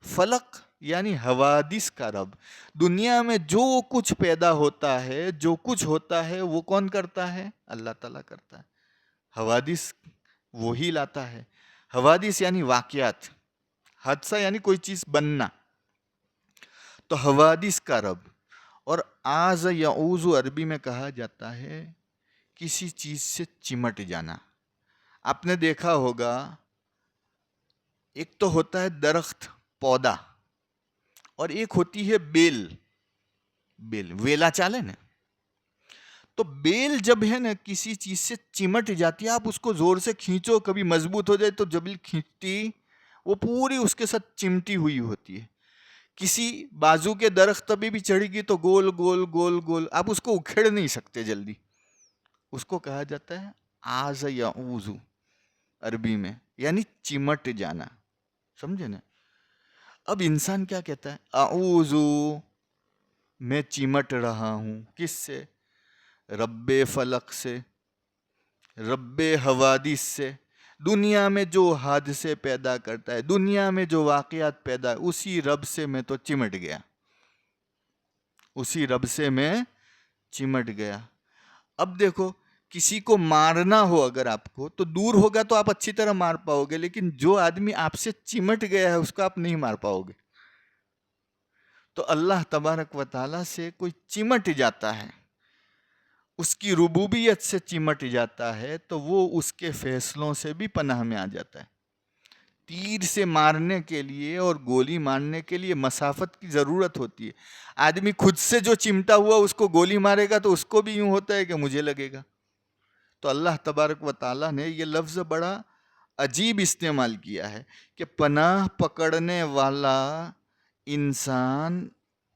فلق یعنی حوادث کا رب. دنیا میں جو کچھ پیدا ہوتا ہے، جو کچھ ہوتا ہے، وہ کون کرتا ہے؟ اللہ تعالیٰ کرتا ہے. حوادث وہی لاتا ہے. حوادث یعنی واقعات، حادثہ یعنی کوئی چیز بننا. تو حوادث کا رب. اور آز یعوذ عربی میں کہا جاتا ہے کسی چیز سے چمٹ جانا. آپ نے دیکھا ہوگا ایک تو ہوتا ہے درخت، پودا، اور ایک ہوتی ہے بیل. ویلا چالے نا. تو بیل جب ہے نا کسی چیز سے چمٹ جاتی ہے، آپ اس کو زور سے کھینچو، کبھی مضبوط ہو جائے تو جب کھینچتی وہ پوری اس کے ساتھ چمٹی ہوئی ہوتی ہے. کسی بازو کے درخت تبھی بھی چڑھے گی تو گول گول گول گول، آپ اس کو اکھیڑ نہیں سکتے جلدی. اس کو کہا جاتا ہے آز یعوذ عربی میں، یعنی چمٹ جانا. سمجھے نا؟ اب انسان کیا کہتا ہے؟ اعوذ، میں چمٹ رہا ہوں. کس سے؟ رب فلق سے، رب حوادث سے. دنیا میں جو حادثے پیدا کرتا ہے، دنیا میں جو واقعات پیدا، اسی رب سے میں تو چمٹ گیا. اسی رب سے میں چمٹ گیا. اب دیکھو، کسی کو مارنا ہو اگر آپ کو تو دور ہوگا تو آپ اچھی طرح مار پاؤ گے، لیکن جو آدمی آپ سے چمٹ گیا ہے اس کو آپ نہیں مار پاؤ گے. تو اللہ تبارک و تعالیٰ سے کوئی چمٹ جاتا ہے، اس کی ربوبیت سے چمٹ جاتا ہے، تو وہ اس کے فیصلوں سے بھی پناہ میں آ جاتا ہے. تیر سے مارنے کے لیے اور گولی مارنے کے لیے مسافت کی ضرورت ہوتی ہے. آدمی خود سے جو چمٹا ہوا اس کو گولی مارے گا تو اس کو بھی یوں ہوتا ہے کہ مجھے لگے گا. تو اللہ تبارک و تعالیٰ نے یہ لفظ بڑا عجیب استعمال کیا ہے کہ پناہ پکڑنے والا انسان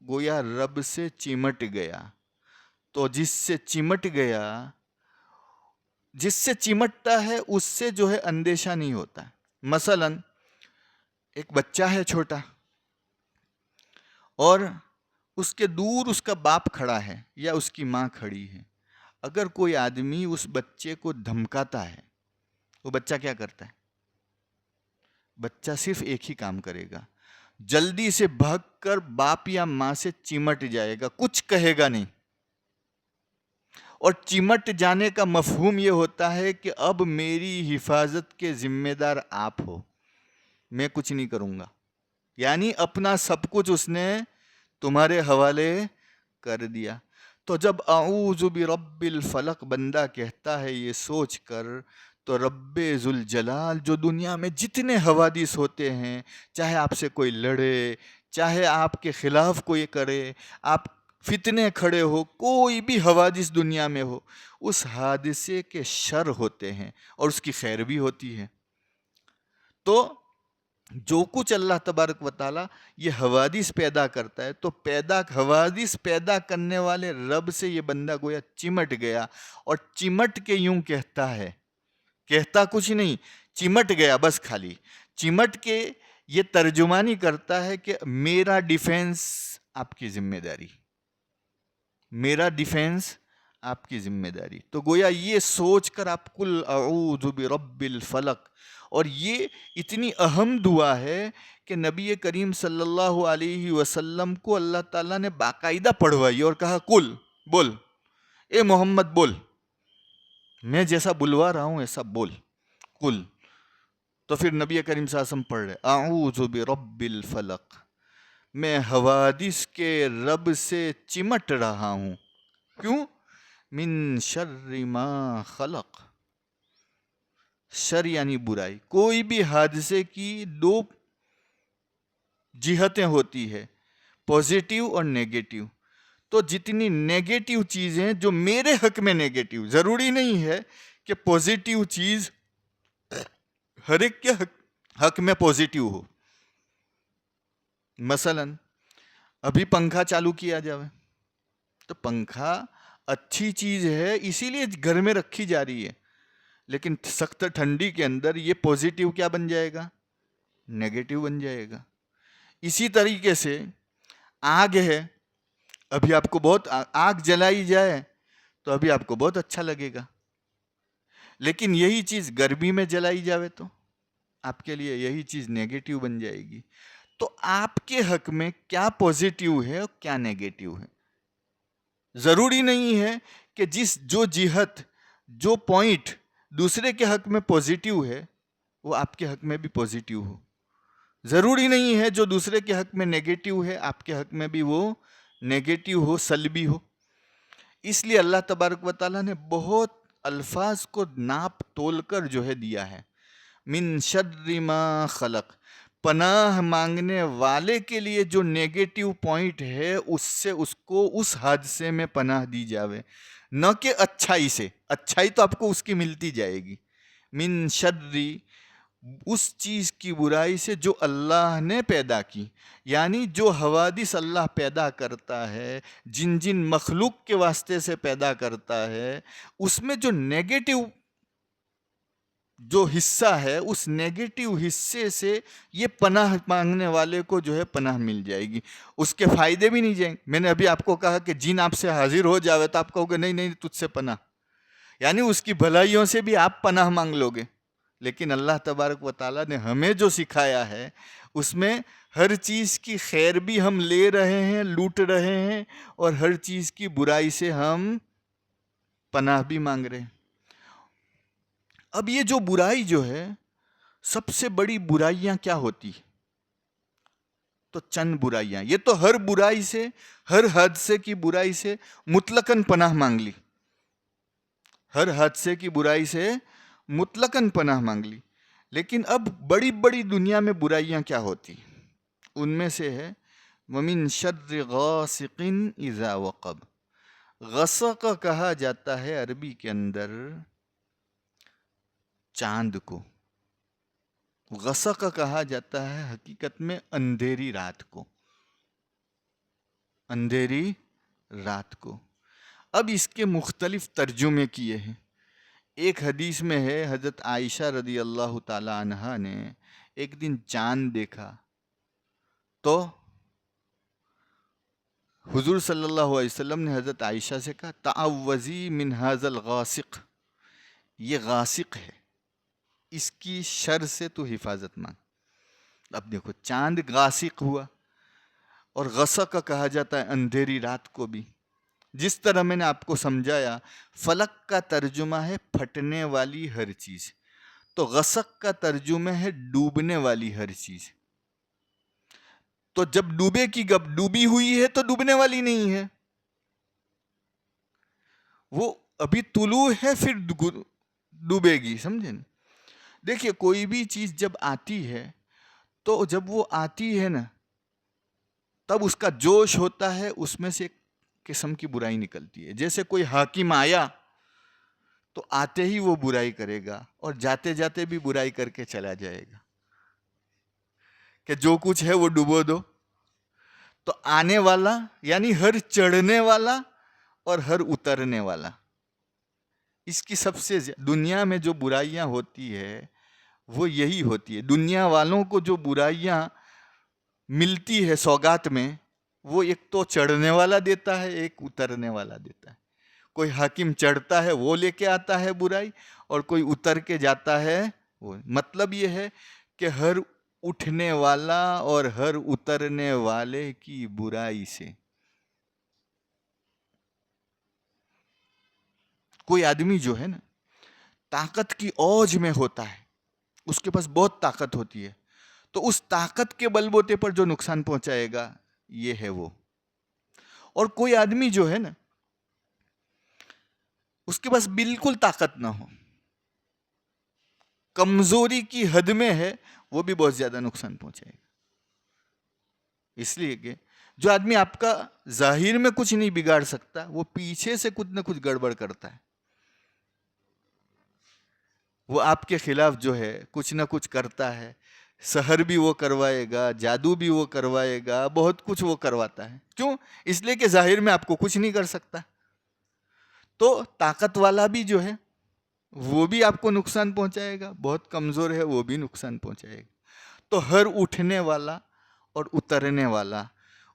گویا رب سے چمٹ گیا. تو جس سے چمٹ گیا، جس سے چمٹتا ہے اس سے جو ہے اندیشہ نہیں ہوتا. مثلا ایک بچہ ہے چھوٹا، اور اس کے دور اس کا باپ کھڑا ہے یا اس کی ماں کھڑی ہے. اگر کوئی آدمی اس بچے کو دھمکاتا ہے، وہ بچہ کیا کرتا ہے؟ بچہ صرف ایک ہی کام کرے گا، جلدی سے بھاگ کر باپ یا ماں سے چمٹ جائے گا، کچھ کہے گا نہیں. اور چمٹ جانے کا مفہوم یہ ہوتا ہے کہ اب میری حفاظت کے ذمہ دار آپ ہو، میں کچھ نہیں کروں گا. یعنی اپنا سب کچھ اس نے تمہارے حوالے کر دیا. تو جب اعوذ برب الفلق بندہ کہتا ہے یہ سوچ کر، تو رب ذوالجلال جو دنیا میں جتنے حوادث ہوتے ہیں، چاہے آپ سے کوئی لڑے، چاہے آپ کے خلاف کوئی کرے، آپ فتنے کھڑے ہو، کوئی بھی حوادث دنیا میں ہو، اس حادثے کے شر ہوتے ہیں اور اس کی خیر بھی ہوتی ہے. تو جو کچھ اللہ تبارک و تعالیٰ یہ حوادث پیدا کرتا ہے، تو حوادث پیدا کرنے والے رب سے یہ بندہ گویا چمٹ گیا. اور چمٹ کے یوں کہتا ہے، کہتا کچھ نہیں، چمٹ گیا بس. خالی چمٹ کے یہ ترجمانی کرتا ہے کہ میرا ڈیفینس آپ کی ذمہ داری، میرا ڈیفینس آپ کی ذمہ داری. تو گویا یہ سوچ کر آپ قل اعوذ برب الفلق. اور یہ اتنی اہم دعا ہے کہ نبی کریم صلی اللہ علیہ وسلم کو اللہ تعالیٰ نے باقاعدہ پڑھوائی اور کہا قل، بول، اے محمد بول، میں جیسا بلوا رہا ہوں ایسا بول، قل. تو پھر نبی کریم صلی اللہ علیہ وسلم پڑھ رہے اعوذ برب الفلق، میں حوادث کے رب سے چمٹ رہا ہوں. کیوں؟ من شر ما خلق. شر یعنی برائی. کوئی بھی حادثے کی دو جہتیں ہوتی ہے، پوزیٹیو اور نیگیٹیو. تو جتنی نیگیٹیو چیزیں جو میرے حق میں نیگیٹیو، ضروری نہیں ہے کہ پوزیٹیو چیز ہر ایک کے حق میں پوزیٹیو ہو. مثلا ابھی پنکھا چالو کیا جائے تو پنکھا اچھی چیز ہے، اسی لیے گھر میں رکھی جا رہی ہے، لیکن سخت ٹھنڈی کے اندر یہ پوزیٹیو کیا بن جائے گا؟ نیگیٹیو بن جائے گا. اسی طریقے سے آگ ہے، ابھی آپ کو بہت آگ جلائی جائے تو ابھی آپ کو بہت اچھا لگے گا، لیکن یہی چیز گرمی میں جلائی جاوے تو آپ کے لیے یہی چیز نیگیٹو بن جائے گی۔ تو آپ کے حق میں کیا پوزیٹیو ہے اور کیا نیگیٹو ہے؟ ضروری نہیں ہے کہ جو جہت، جو پوائنٹ دوسرے کے حق میں پوزیٹیو ہے وہ آپ کے حق میں بھی پوزیٹیو ہو۔ ضروری نہیں ہے جو دوسرے کے حق میں نیگیٹو ہے آپ کے حق میں بھی وہ نیگیٹو ہو، سلبی ہو۔ اس لیے اللہ تبارک و تعالیٰ نے بہت الفاظ کو ناپ تول کر جو ہے دیا ہے۔ من شر ما خلق، پناہ مانگنے والے کے لیے جو نیگیٹو پوائنٹ ہے اس سے اس کو اس حادثے میں پناہ دی جاوے، نہ کہ اچھائی سے۔ اچھائی تو آپ کو اس کی ملتی جائے گی۔ من شر، اس چیز کی برائی سے جو اللہ نے پیدا کی، یعنی جو حوادث اللہ پیدا کرتا ہے، جن جن مخلوق کے واسطے سے پیدا کرتا ہے، اس میں جو نیگیٹو جو حصہ ہے اس نیگیٹو حصے سے یہ پناہ مانگنے والے کو جو ہے پناہ مل جائے گی، اس کے فائدے بھی نہیں جائیں گے۔ میں نے ابھی آپ کو کہا کہ جن آپ سے حاضر ہو جاوے تو آپ کہو گے نہیں نہیں تجھ سے پناہ، یعنی اس کی بھلائیوں سے بھی آپ پناہ مانگ لو گے۔ لیکن اللہ تبارک و تعالیٰ نے ہمیں جو سکھایا ہے اس میں ہر چیز کی خیر بھی ہم لے رہے ہیں، لوٹ رہے ہیں، اور ہر چیز کی برائی سے ہم پناہ بھی مانگ رہے ہیں۔ اب یہ جو برائی جو ہے، سب سے بڑی برائیاں کیا ہوتی؟ تو چند برائیاں، یہ تو ہر برائی سے، ہر حادثے کی برائی سے مطلقاً پناہ مانگ لی، ہر حادثے کی برائی سے مطلقاً پناہ مانگ لی۔ لیکن اب بڑی بڑی دنیا میں برائیاں کیا ہوتی؟ ان میں سے ہے وَمِن شَرِّ غَاسِقٍ إِذَا وَقَبَ۔ غسق کہا جاتا ہے عربی کے اندر چاند کو، غسق کہا جاتا ہے حقیقت میں اندھیری رات کو، اندھیری رات کو۔ اب اس کے مختلف ترجمے کیے ہیں۔ ایک حدیث میں ہے حضرت عائشہ رضی اللہ تعالی عنہا نے ایک دن چاند دیکھا تو حضور صلی اللہ علیہ وسلم نے حضرت عائشہ سے کہا تعوذی من ھذا الغاسق، یہ غاسق ہے، اس کی شر سے تو حفاظت مانگ۔ اب دیکھو چاند غاسق ہوا، اور غسق کا کہا جاتا ہے اندھیری رات کو بھی۔ جس طرح میں نے آپ کو سمجھایا، فلک کا ترجمہ ہے پھٹنے والی ہر چیز، تو غسق کا ترجمہ ہے ڈوبنے والی ہر چیز۔ تو جب ڈوبے کی گب ڈوبی ہوئی ہے تو ڈوبنے والی نہیں ہے، وہ ابھی طلوع ہے پھر ڈوبے گی، سمجھے نا؟ دیکھیے کوئی بھی چیز جب آتی ہے تو جب وہ آتی ہے نا تب اس کا جوش ہوتا ہے، اس میں سے ایک قسم کی برائی نکلتی ہے۔ جیسے کوئی حاکم آیا تو آتے ہی وہ برائی کرے گا اور جاتے جاتے بھی برائی کر کے چلا جائے گا کہ جو کچھ ہے وہ ڈبو دو۔ تو آنے والا یعنی ہر چڑھنے والا اور ہر اترنے والا، اس کی سب سے دنیا میں جو برائیاں ہوتی ہے وہ یہی ہوتی ہے۔ دنیا والوں کو جو برائیاں ملتی ہے سوگات میں، وہ ایک تو چڑھنے والا دیتا ہے، ایک اترنے والا دیتا ہے۔ کوئی حاکم چڑھتا ہے وہ لے کے آتا ہے برائی، اور کوئی اتر کے جاتا ہے وہ۔ مطلب یہ ہے کہ ہر اٹھنے والا اور ہر اترنے والے کی برائی سے کوئی آدمی جو ہے نا طاقت کی اوج میں ہوتا ہے، اس کے پاس بہت طاقت ہوتی ہے، تو اس طاقت کے بل بوتے پر جو نقصان پہنچائے گا یہ ہے وہ۔ اور کوئی آدمی جو ہے نا اس کے پاس بالکل طاقت نہ ہو، کمزوری کی حد میں ہے، وہ بھی بہت زیادہ نقصان پہنچائے گا۔ اس لیے کہ جو آدمی آپ کا ظاہر میں کچھ نہیں بگاڑ سکتا، وہ پیچھے سے کچھ نہ کچھ گڑبڑ کرتا ہے، وہ آپ کے خلاف جو ہے کچھ نہ کچھ کرتا ہے۔ سحر بھی وہ کروائے گا، جادو بھی وہ کروائے گا، بہت کچھ وہ کرواتا ہے۔ کیوں؟ اس لیے کہ ظاہر میں آپ کو کچھ نہیں کر سکتا۔ تو طاقت والا بھی جو ہے وہ بھی آپ کو نقصان پہنچائے گا، بہت کمزور ہے وہ بھی نقصان پہنچائے گا۔ تو ہر اٹھنے والا اور اترنے والا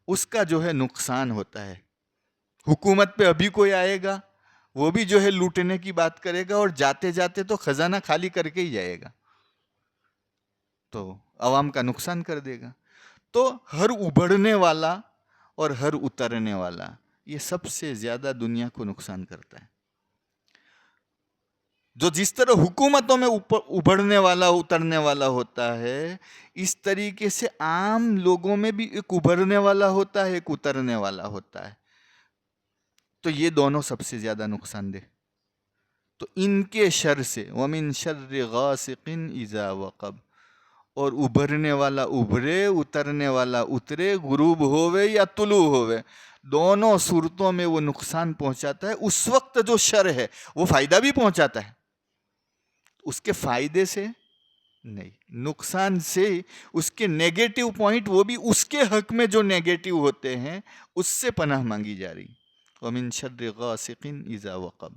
اس کا جو ہے نقصان ہوتا ہے. حکومت پہ ابھی کوئی آئے گا وہ بھی جو ہے لوٹنے کی بات کرے گا اور جاتے جاتے تو خزانہ خالی کر کے ہی جائے گا, تو عوام کا نقصان کر دے گا. تو ہر ابھرنے والا اور ہر اترنے والا یہ سب سے زیادہ دنیا کو نقصان کرتا ہے. جو جس طرح حکومتوں میں ابھرنے والا اترنے والا ہوتا ہے, اس طریقے سے عام لوگوں میں بھی ایک ابھرنے والا ہوتا ہے, ایک اترنے والا ہوتا ہے. تو یہ دونوں سب سے زیادہ نقصان دہ. تو ان کے شر سے وَمِن شَرِّ غَاسِقٍ إِذَا وَقَبَ, اور ابھرنے والا ابھرے, اترنے والا اترے, غروب ہوئے یا طلوع ہوئے, دونوں صورتوں میں وہ نقصان پہنچاتا ہے. اس وقت جو شر ہے وہ فائدہ بھی پہنچاتا ہے, اس کے فائدے سے نہیں, نقصان سے. اس کے نیگیٹو پوائنٹ وہ بھی اس کے حق میں جو نیگیٹو ہوتے ہیں اس سے پناہ مانگی جا رہی. وَمِن شَرِّ غَاسِقٍ إِذَا وَقَبَ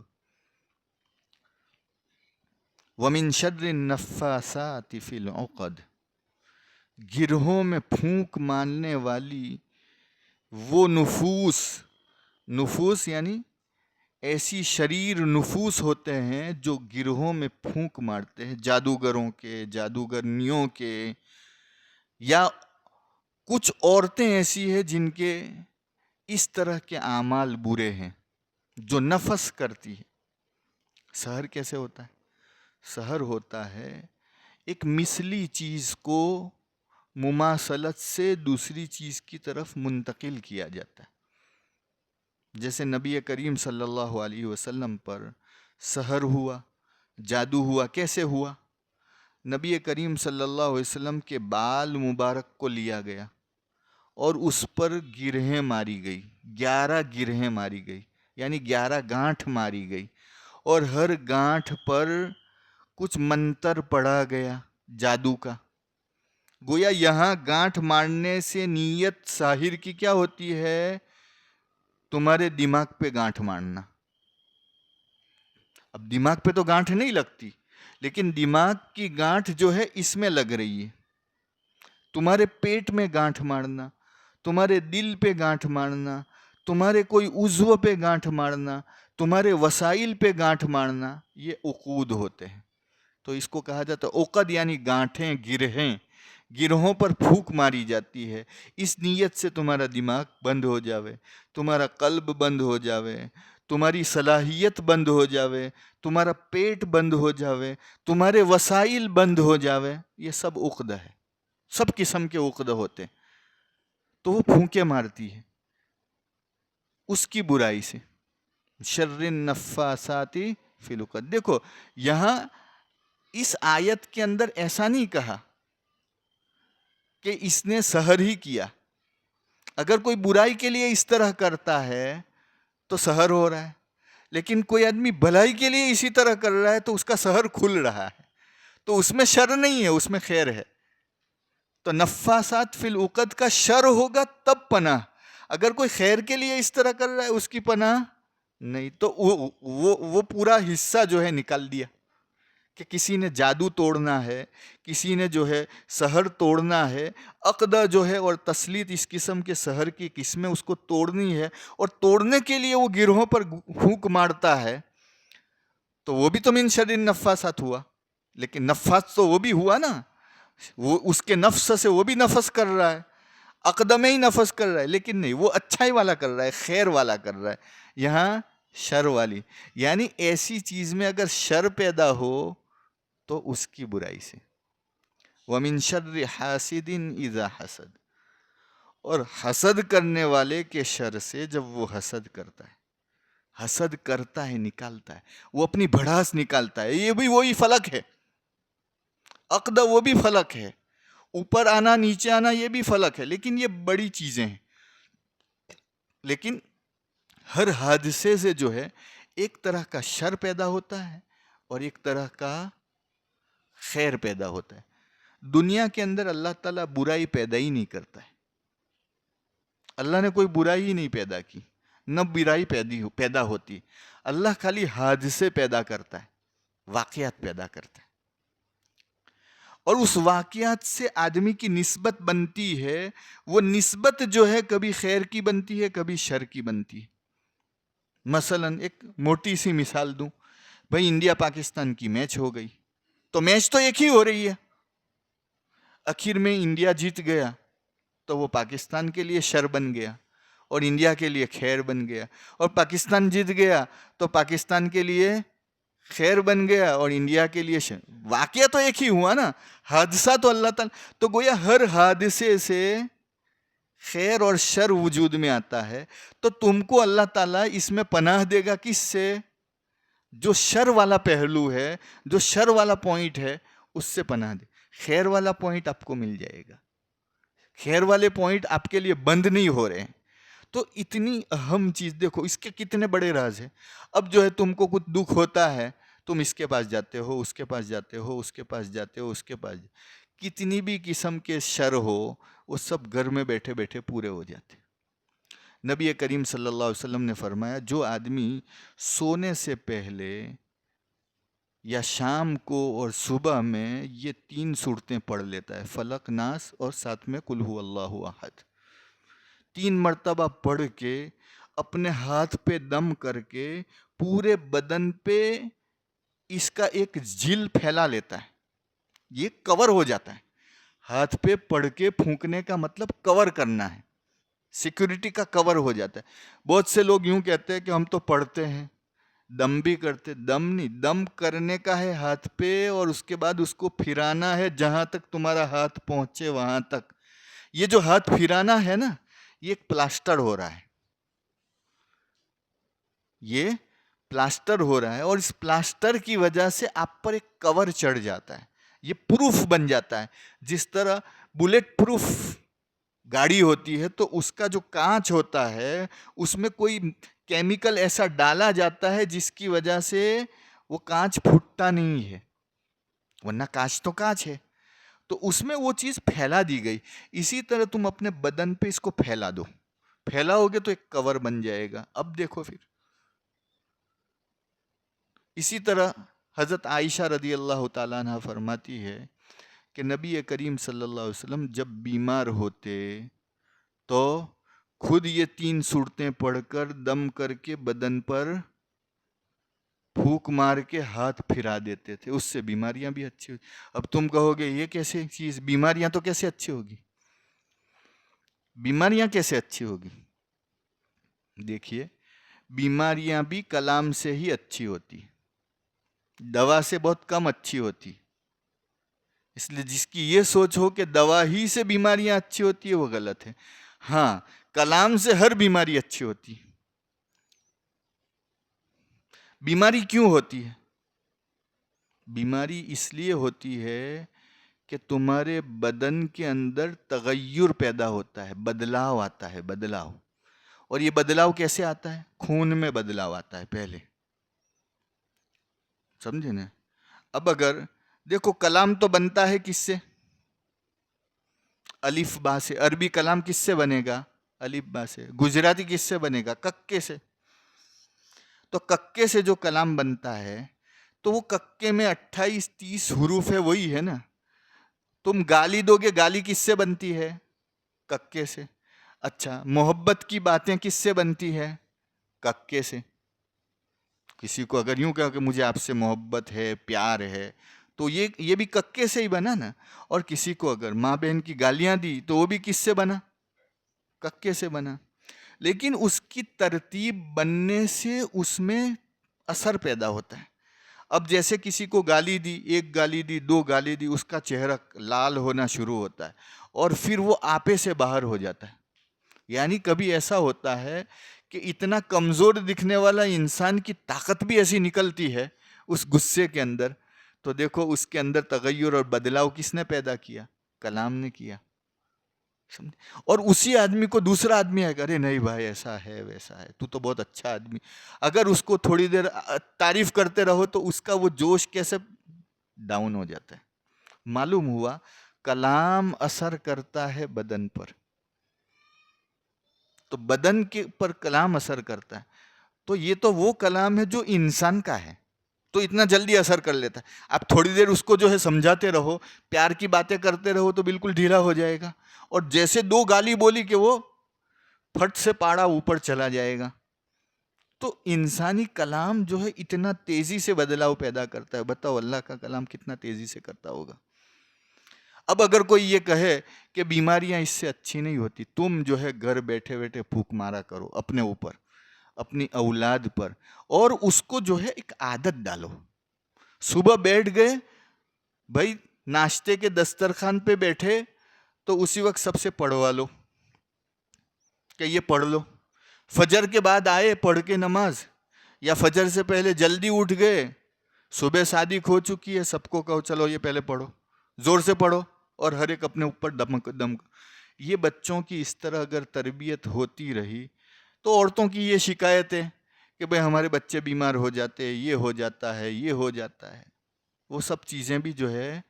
وَمِن شَرِّ النَّفَّاثَاتِ فِي الْعُقَدِ, گرہوں میں پھونک مارنے والی وہ نفوس یعنی ایسی شریر نفوس ہوتے ہیں جو گرہوں میں پھونک مارتے ہیں, جادوگروں کے, جادوگرنیوں کے, یا کچھ عورتیں ایسی ہیں جن کے اس طرح کے اعمال برے ہیں جو نفس کرتی ہے. سحر کیسے ہوتا ہے؟ سحر ہوتا ہے ایک مثلی چیز کو مماثلت سے دوسری چیز کی طرف منتقل کیا جاتا ہے. جیسے نبی کریم صلی اللہ علیہ وسلم پر سحر ہوا, جادو ہوا. کیسے ہوا؟ نبی کریم صلی اللہ علیہ وسلم کے بال مبارک کو لیا گیا اور اس پر گرہیں ماری گئی, 11 گرہیں ماری گئی, یعنی 11 گانٹھ ماری گئی, اور ہر گانٹھ پر کچھ منتر پڑھا گیا جادو کا. گویا یہاں گانٹھ مارنے سے نیت ساحر کی کیا ہوتی ہے؟ تمہارے دماغ پہ گانٹھ مارنا. اب دماغ پہ تو گانٹھ نہیں لگتی, لیکن دماغ کی گانٹھ جو ہے اس میں لگ رہی ہے. تمہارے پیٹ میں گانٹھ مارنا, تمہارے دل پہ گانٹھ مارنا, تمہارے کوئی عضو پہ گانٹھ مارنا, تمہارے وسائل پہ گانٹھ مارنا, یہ عقود ہوتے ہیں. تو اس کو کہا جاتا ہے عقد, یعنی گانٹھیں, گرہیں. گرہوں پر پھونک ماری جاتی ہے اس نیت سے تمہارا دماغ بند ہو جاوے, تمہارا قلب بند ہو جاوے, تمہاری صلاحیت بند ہو جاوے, تمہارا پیٹ بند ہو جاوے, تمہارے وسائل بند ہو جاوے. یہ سب عقد ہے, سب قسم کے عقد ہوتے ہیں. تو وہ پھونکے مارتی ہے اس کی برائی سے. شر النفاثات فی العقد. دیکھو یہاں اس آیت کے اندر ایسا نہیں کہا کہ اس نے سحر ہی کیا. اگر کوئی برائی کے لیے اس طرح کرتا ہے تو سحر ہو رہا ہے, لیکن کوئی آدمی بھلائی کے لیے اسی طرح کر رہا ہے تو اس کا سحر کھل رہا ہے, تو اس میں شر نہیں ہے, اس میں خیر ہے. تو نفاثات فی العقد کا شر ہوگا تب پناہ. اگر کوئی خیر کے لیے اس طرح کر رہا ہے اس کی پناہ نہیں. تو وہ پورا حصہ جو ہے نکال دیا کہ کسی نے جادو توڑنا ہے, کسی نے جو ہے سحر توڑنا ہے, عقدہ جو ہے اور تسلیط اس قسم کے سحر کی قسمیں اس کو توڑنی ہے, اور توڑنے کے لیے وہ گروہوں پر پھونک مارتا ہے, تو وہ بھی تو من شر النفاثات ہوا. لیکن نفاس تو وہ بھی ہوا نا, وہ اس کے نفس سے وہ بھی نفس کر رہا ہے, عقدہ میں ہی نفس کر رہا ہے, لیکن نہیں, وہ اچھائی والا کر رہا ہے, خیر والا کر رہا ہے. یہاں شر والی, یعنی ایسی چیز میں اگر شر پیدا ہو تو اس کی برائی سے. وَمِن شَرِّ حَاسِدٍ إِذَا حَسَدَ, اور حسد کرنے والے کے شر سے جب وہ حسد کرتا ہے. حسد کرتا ہے, نکالتا ہے, وہ اپنی بھڑاس نکالتا ہے. یہ بھی وہی فلک ہے, عقدہ وہ بھی فلک ہے, اوپر آنا نیچے آنا یہ بھی فلک ہے, لیکن یہ بڑی چیزیں ہیں. لیکن ہر حادثے سے جو ہے ایک طرح کا شر پیدا ہوتا ہے اور ایک طرح کا خیر پیدا ہوتا ہے. دنیا کے اندر اللہ تعالیٰ برائی پیدا ہی نہیں کرتا ہے. اللہ نے کوئی برائی ہی نہیں پیدا کی, نہ برائی پیدا ہوتی. اللہ خالی حادثے پیدا کرتا ہے, واقعات پیدا کرتا ہے. اور اس واقعات سے آدمی کی نسبت بنتی ہے. وہ نسبت جو ہے کبھی خیر کی بنتی ہے، کبھی شر کی بنتی ہے. مثلا ایک موٹی سی مثال دوں، بھائی انڈیا پاکستان کی میچ ہو گئی، تو میچ تو ایک ہی ہو رہی ہے. آخر میں انڈیا جیت گیا تو وہ پاکستان کے لیے شر بن گیا اور انڈیا کے لیے خیر بن گیا. اور پاکستان جیت گیا تو پاکستان کے لیے خیر بن گیا اور انڈیا کے لیے شر. واقعہ تو ایک ہی ہوا نا. حادثہ تو اللہ تعالیٰ، تو گویا ہر حادثے سے خیر اور شر وجود میں آتا ہے. تو تم کو اللہ تعالیٰ اس میں پناہ دے گا کس سے؟ جو شر والا پہلو ہے، جو شر والا پوائنٹ ہے، اس سے پناہ دے. خیر والا پوائنٹ آپ کو مل جائے گا. خیر والے پوائنٹ آپ کے لیے بند نہیں ہو رہے ہیں. تو اتنی اہم چیز دیکھو، اس کے کتنے بڑے راز ہیں. اب جو ہے تم کو کچھ دکھ ہوتا ہے، تم اس کے پاس جاتے ہو، اس کے پاس جاتے ہو، اس کے پاس جاتے ہو، اس کے پاس کتنی بھی قسم کے شر ہو، وہ سب گھر میں بیٹھے بیٹھے پورے ہو جاتے. نبی کریم صلی اللہ علیہ وسلم نے فرمایا، جو آدمی سونے سے پہلے یا شام کو اور صبح میں یہ 3 سورتیں پڑھ لیتا ہے، فلق، ناس اور ساتھ میں قل هو اللہ احد، 3 مرتبہ پڑھ کے اپنے ہاتھ پہ دم کر کے پورے بدن پہ اس کا ایک جل پھیلا لیتا ہے، یہ کور ہو جاتا ہے. ہاتھ پہ پڑھ کے پھونکنے کا مطلب کور کرنا ہے، سیکیورٹی کا کور ہو جاتا ہے. بہت سے لوگ یوں کہتے ہیں کہ ہم تو پڑھتے ہیں، دم بھی کرتے. دم نہیں، دم کرنے کا ہے ہاتھ پہ، اور اس کے بعد اس کو پھرانا ہے جہاں تک تمہارا ہاتھ پہنچے وہاں تک. یہ جو ہاتھ پھرانا ہے نا، یہ ایک پلاسٹر ہو رہا ہے، یہ پلاسٹر ہو رہا ہے. اور اس پلاسٹر کی وجہ سے آپ پر ایک کور چڑھ جاتا ہے، یہ پروف بن جاتا ہے. جس طرح بلیٹ پروف گاڑی ہوتی ہے تو اس کا جو کانچ ہوتا ہے اس میں کوئی کیمیکل ایسا ڈالا جاتا ہے جس کی وجہ سے وہ کانچ پھٹتا نہیں ہے، ورنہ کانچ تو کانچ ہے. تو اس میں وہ چیز پھیلا دی گئی. اسی طرح تم اپنے بدن پہ اس کو پھیلا دو، پھیلاؤ گے تو ایک کور بن جائے گا. اب دیکھو پھر اسی طرح حضرت عائشہ رضی اللہ تعالیٰ عنہ فرماتی ہے کہ نبی کریم صلی اللہ علیہ وسلم جب بیمار ہوتے تو خود یہ 3 سورتیں پڑھ کر دم کر کے بدن پر پھونک مار کے ہاتھ پھرا دیتے تھے، اس سے بیماریاں بھی اچھی ہوتی. اب تم کہو گے یہ کیسے چیز، بیماریاں تو کیسے اچھی ہوگی؟ بیماریاں کیسے اچھی ہوگی؟ دیکھیے، بیماریاں بھی کلام سے ہی اچھی ہوتی، دوا سے بہت کم اچھی ہوتی. اس لیے جس کی یہ سوچ ہو کہ دوا ہی سے بیماریاں اچھی ہوتی ہے وہ غلط ہے. ہاں، کلام سے ہر بیماری اچھی ہوتی. بیماری کیوں ہوتی ہے؟ بیماری اس لیے ہوتی ہے کہ تمہارے بدن کے اندر تغیر پیدا ہوتا ہے، بدلاؤ آتا ہے، بدلاؤ. اور یہ بدلاؤ کیسے آتا ہے؟ خون میں بدلاؤ آتا ہے پہلے، سمجھے نا؟ اب اگر دیکھو، کلام تو بنتا ہے کس سے؟ الف با سے. عربی کلام کس سے بنے گا؟ الف با سے. گجراتی کس سے بنے گا؟ ککے سے. تو ککے سے جو کلام بنتا ہے تو وہ ککے میں 28-30 حروف ہے، وہی ہے نا. تم گالی دو گے، گالی کس سے بنتی ہے؟ ککے سے. اچھا، محبت کی باتیں کس سے بنتی ہے؟ ککے سے. کسی کو اگر یوں کہو کہ مجھے آپ سے محبت ہے، پیار ہے، تو یہ بھی ککے سے ہی بنا نا. اور کسی کو اگر ماں بہن کی گالیاں دی تو وہ بھی کس سے بنا؟ ککے سے بنا. لیکن اس کی ترتیب بننے سے اس میں اثر پیدا ہوتا ہے. اب جیسے کسی کو گالی دی، 1 گالی دی، 2 گالی دی، اس کا چہرہ لال ہونا شروع ہوتا ہے اور پھر وہ آپے سے باہر ہو جاتا ہے. یعنی کبھی ایسا ہوتا ہے کہ اتنا کمزور دکھنے والا انسان کی طاقت بھی ایسی نکلتی ہے اس غصے کے اندر. تو دیکھو اس کے اندر تغیر اور بدلاؤ کس نے پیدا کیا؟ کلام نے کیا. اور اسی آدمی کو دوسرا آدمی ہے کہ ارے نہیں بھائی، ایسا ہے ویسا ہے، تو بہت اچھا آدمی. اگر اس کو تھوڑی دیر تعریف کرتے رہو تو اس کا وہ جوش کیسے ڈاؤن ہو جاتا ہے. معلوم ہوا کلام اثر کرتا ہے بدن پر، تو بدن کے پر کلام اثر کرتا ہے. تو یہ تو وہ کلام ہے جو انسان کا ہے. تو اتنا جلدی اثر کر لیتا ہے. آپ تھوڑی دیر اس کو جو ہے سمجھاتے رہو، پیار کی باتیں کرتے رہو تو بالکل ڈھیلا ہو جائے گا. اور جیسے 2 گالی بولی کہ وہ پھٹ سے پاڑا اوپر چلا جائے گا. تو انسانی کلام جو ہے اتنا تیزی سے بدلاؤ پیدا کرتا ہے. بتاؤ اللہ کا کلام کتنا تیزی سے کرتا ہوگا. اب اگر کوئی یہ کہے کہ بیماریاں اس سے اچھی نہیں ہوتی، تم جو ہے گھر بیٹھے بیٹھے پھونک مارا کرو اپنے اوپر، اپنی اولاد پر، اور اس کو جو ہے ایک عادت ڈالو. صبح بیٹھ گئے بھائی، ناشتے کے دسترخوان پہ بیٹھے تو اسی وقت سب سے پڑھوا لو کہ یہ پڑھ لو. فجر کے بعد آئے پڑھ کے نماز، یا فجر سے پہلے جلدی اٹھ گئے، صبح شادی کھو چکی ہے، سب کو کہو چلو یہ پہلے پڑھو، زور سے پڑھو، اور ہر ایک اپنے اوپر دم. یہ بچوں کی اس طرح اگر تربیت ہوتی رہی تو عورتوں کی یہ شکایت ہے کہ بھئی ہمارے بچے بیمار ہو جاتے ہیں، یہ ہو جاتا ہے، یہ ہو جاتا ہے، وہ سب چیزیں بھی جو ہے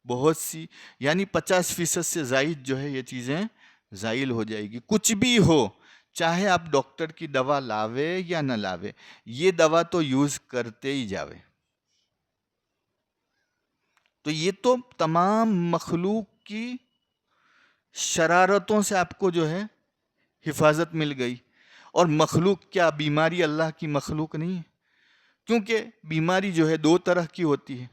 بہت سی، یعنی 50% سے زائد جو ہے یہ چیزیں زائل ہو جائے گی. کچھ بھی ہو، چاہے آپ ڈاکٹر کی دوا لاوے یا نہ لاوے، یہ دوا تو یوز کرتے ہی جاوے. تو یہ تو تمام مخلوق کی شرارتوں سے آپ کو جو ہے حفاظت مل گئی. اور مخلوق کیا، بیماری اللہ کی مخلوق نہیں ہے؟ کیونکہ بیماری جو ہے 2 طرح کی ہوتی ہے.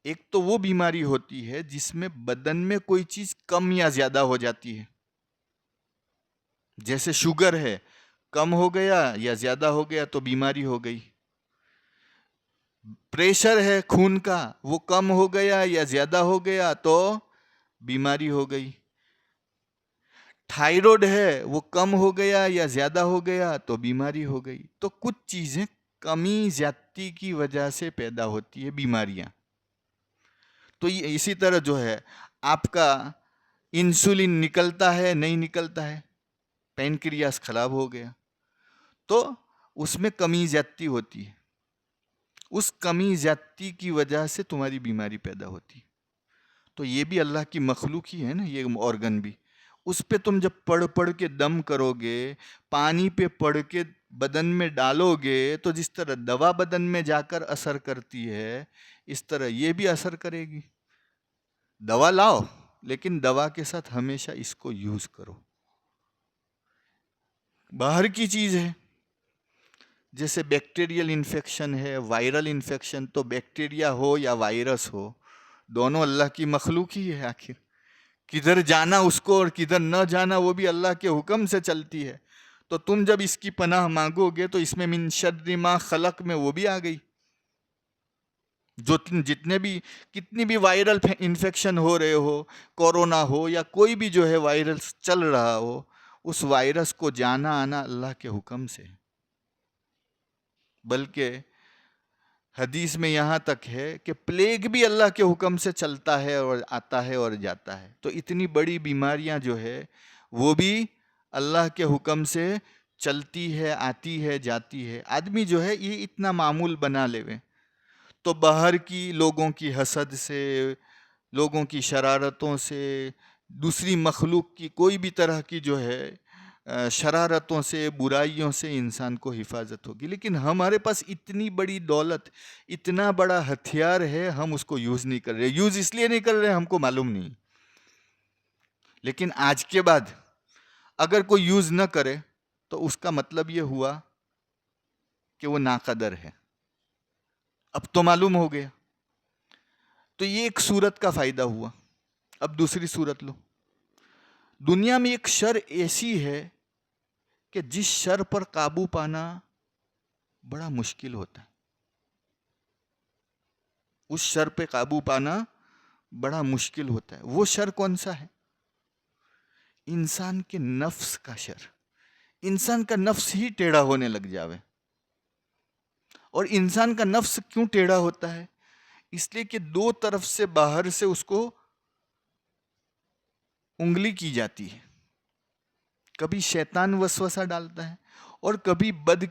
ایک تو وہ بیماری ہوتی ہے جس میں بدن میں کوئی چیز کم یا زیادہ ہو جاتی ہے، جیسے شوگر ہے، کم ہو گیا یا زیادہ ہو گیا تو بیماری ہو گئی. پریشر ہے خون کا، وہ کم ہو گیا یا زیادہ ہو گیا تو بیماری ہو گئی. تھائرائیڈ ہے، وہ کم ہو گیا یا زیادہ ہو گیا تو بیماری ہو گئی. تو کچھ چیزیں کمی زیادتی کی وجہ سے پیدا ہوتی ہے بیماریاں. تو اسی طرح جو ہے آپ کا انسولین نکلتا ہے نہیں نکلتا ہے، پینکریاس خراب ہو گیا تو اس میں کمی زیادتی ہوتی ہے. اس کمی زیادتی کی وجہ سے تمہاری بیماری پیدا ہوتی ہے. تو یہ بھی اللہ کی مخلوق ہی ہے نا، یہ آرگن بھی. اس پہ تم جب پڑھ کے دم کرو گے، پانی پہ پڑھ کے بدن میں ڈالو گے، تو جس طرح دوا بدن میں جا کر اثر کرتی ہے اس طرح یہ بھی اثر کرے گی. دوا لاؤ، لیکن دوا کے ساتھ ہمیشہ اس کو یوز کرو. باہر کی چیز ہے، جیسے بیکٹیریل انفیکشن ہے، وائرل انفیکشن، تو بیکٹیریا ہو یا وائرس ہو، دونوں اللہ کی مخلوق ہی ہے. آخر کدھر جانا اس کو اور کدھر نہ جانا وہ بھی اللہ کے حکم سے چلتی ہے. تو تم جب اس کی پناہ مانگو گے تو اس میں من شر ما خلق میں وہ بھی آ گئی. جو جتنے بھی کتنی بھی وائرل انفیکشن ہو رہے ہو، کورونا ہو یا کوئی بھی جو ہے وائرس چل رہا ہو، اس وائرس کو جانا آنا اللہ کے حکم سے. بلکہ حدیث میں یہاں تک ہے کہ پلیگ بھی اللہ کے حکم سے چلتا ہے اور آتا ہے اور جاتا ہے. تو اتنی بڑی بیماریاں جو ہے وہ بھی اللہ کے حکم سے چلتی ہے، آتی ہے، جاتی ہے. آدمی جو ہے یہ اتنا معمول بنا لے تو باہر کی لوگوں کی حسد سے، لوگوں کی شرارتوں سے، دوسری مخلوق کی کوئی بھی طرح کی جو ہے شرارتوں سے، برائیوں سے انسان کو حفاظت ہوگی. لیکن ہمارے پاس اتنی بڑی دولت، اتنا بڑا ہتھیار ہے، ہم اس کو یوز نہیں کر رہے. یوز اس لیے نہیں کر رہے ہم کو معلوم نہیں. لیکن آج کے بعد اگر کوئی یوز نہ کرے تو اس کا مطلب یہ ہوا کہ وہ ناقدر ہے. اب تو معلوم ہو گیا. تو یہ ایک صورت کا فائدہ ہوا. اب دوسری صورت لو. دنیا میں ایک شر ایسی ہے کہ جس شر پر قابو پانا بڑا مشکل ہوتا ہے. اس شر پہ قابو پانا بڑا مشکل ہوتا ہے. وہ شر کون سا ہے؟ انسان کے نفس کا شر. انسان کا نفس ہی ٹیڑھا ہونے لگ جاوے. اور انسان کا نفس کیوں ٹیڑھا ہوتا ہے؟ اس لیے کہ 2 طرف سے باہر سے اس کو انگلی کی جاتی ہے. کبھی شیطان وسوسہ ڈالتا ہے، اور کبھی بد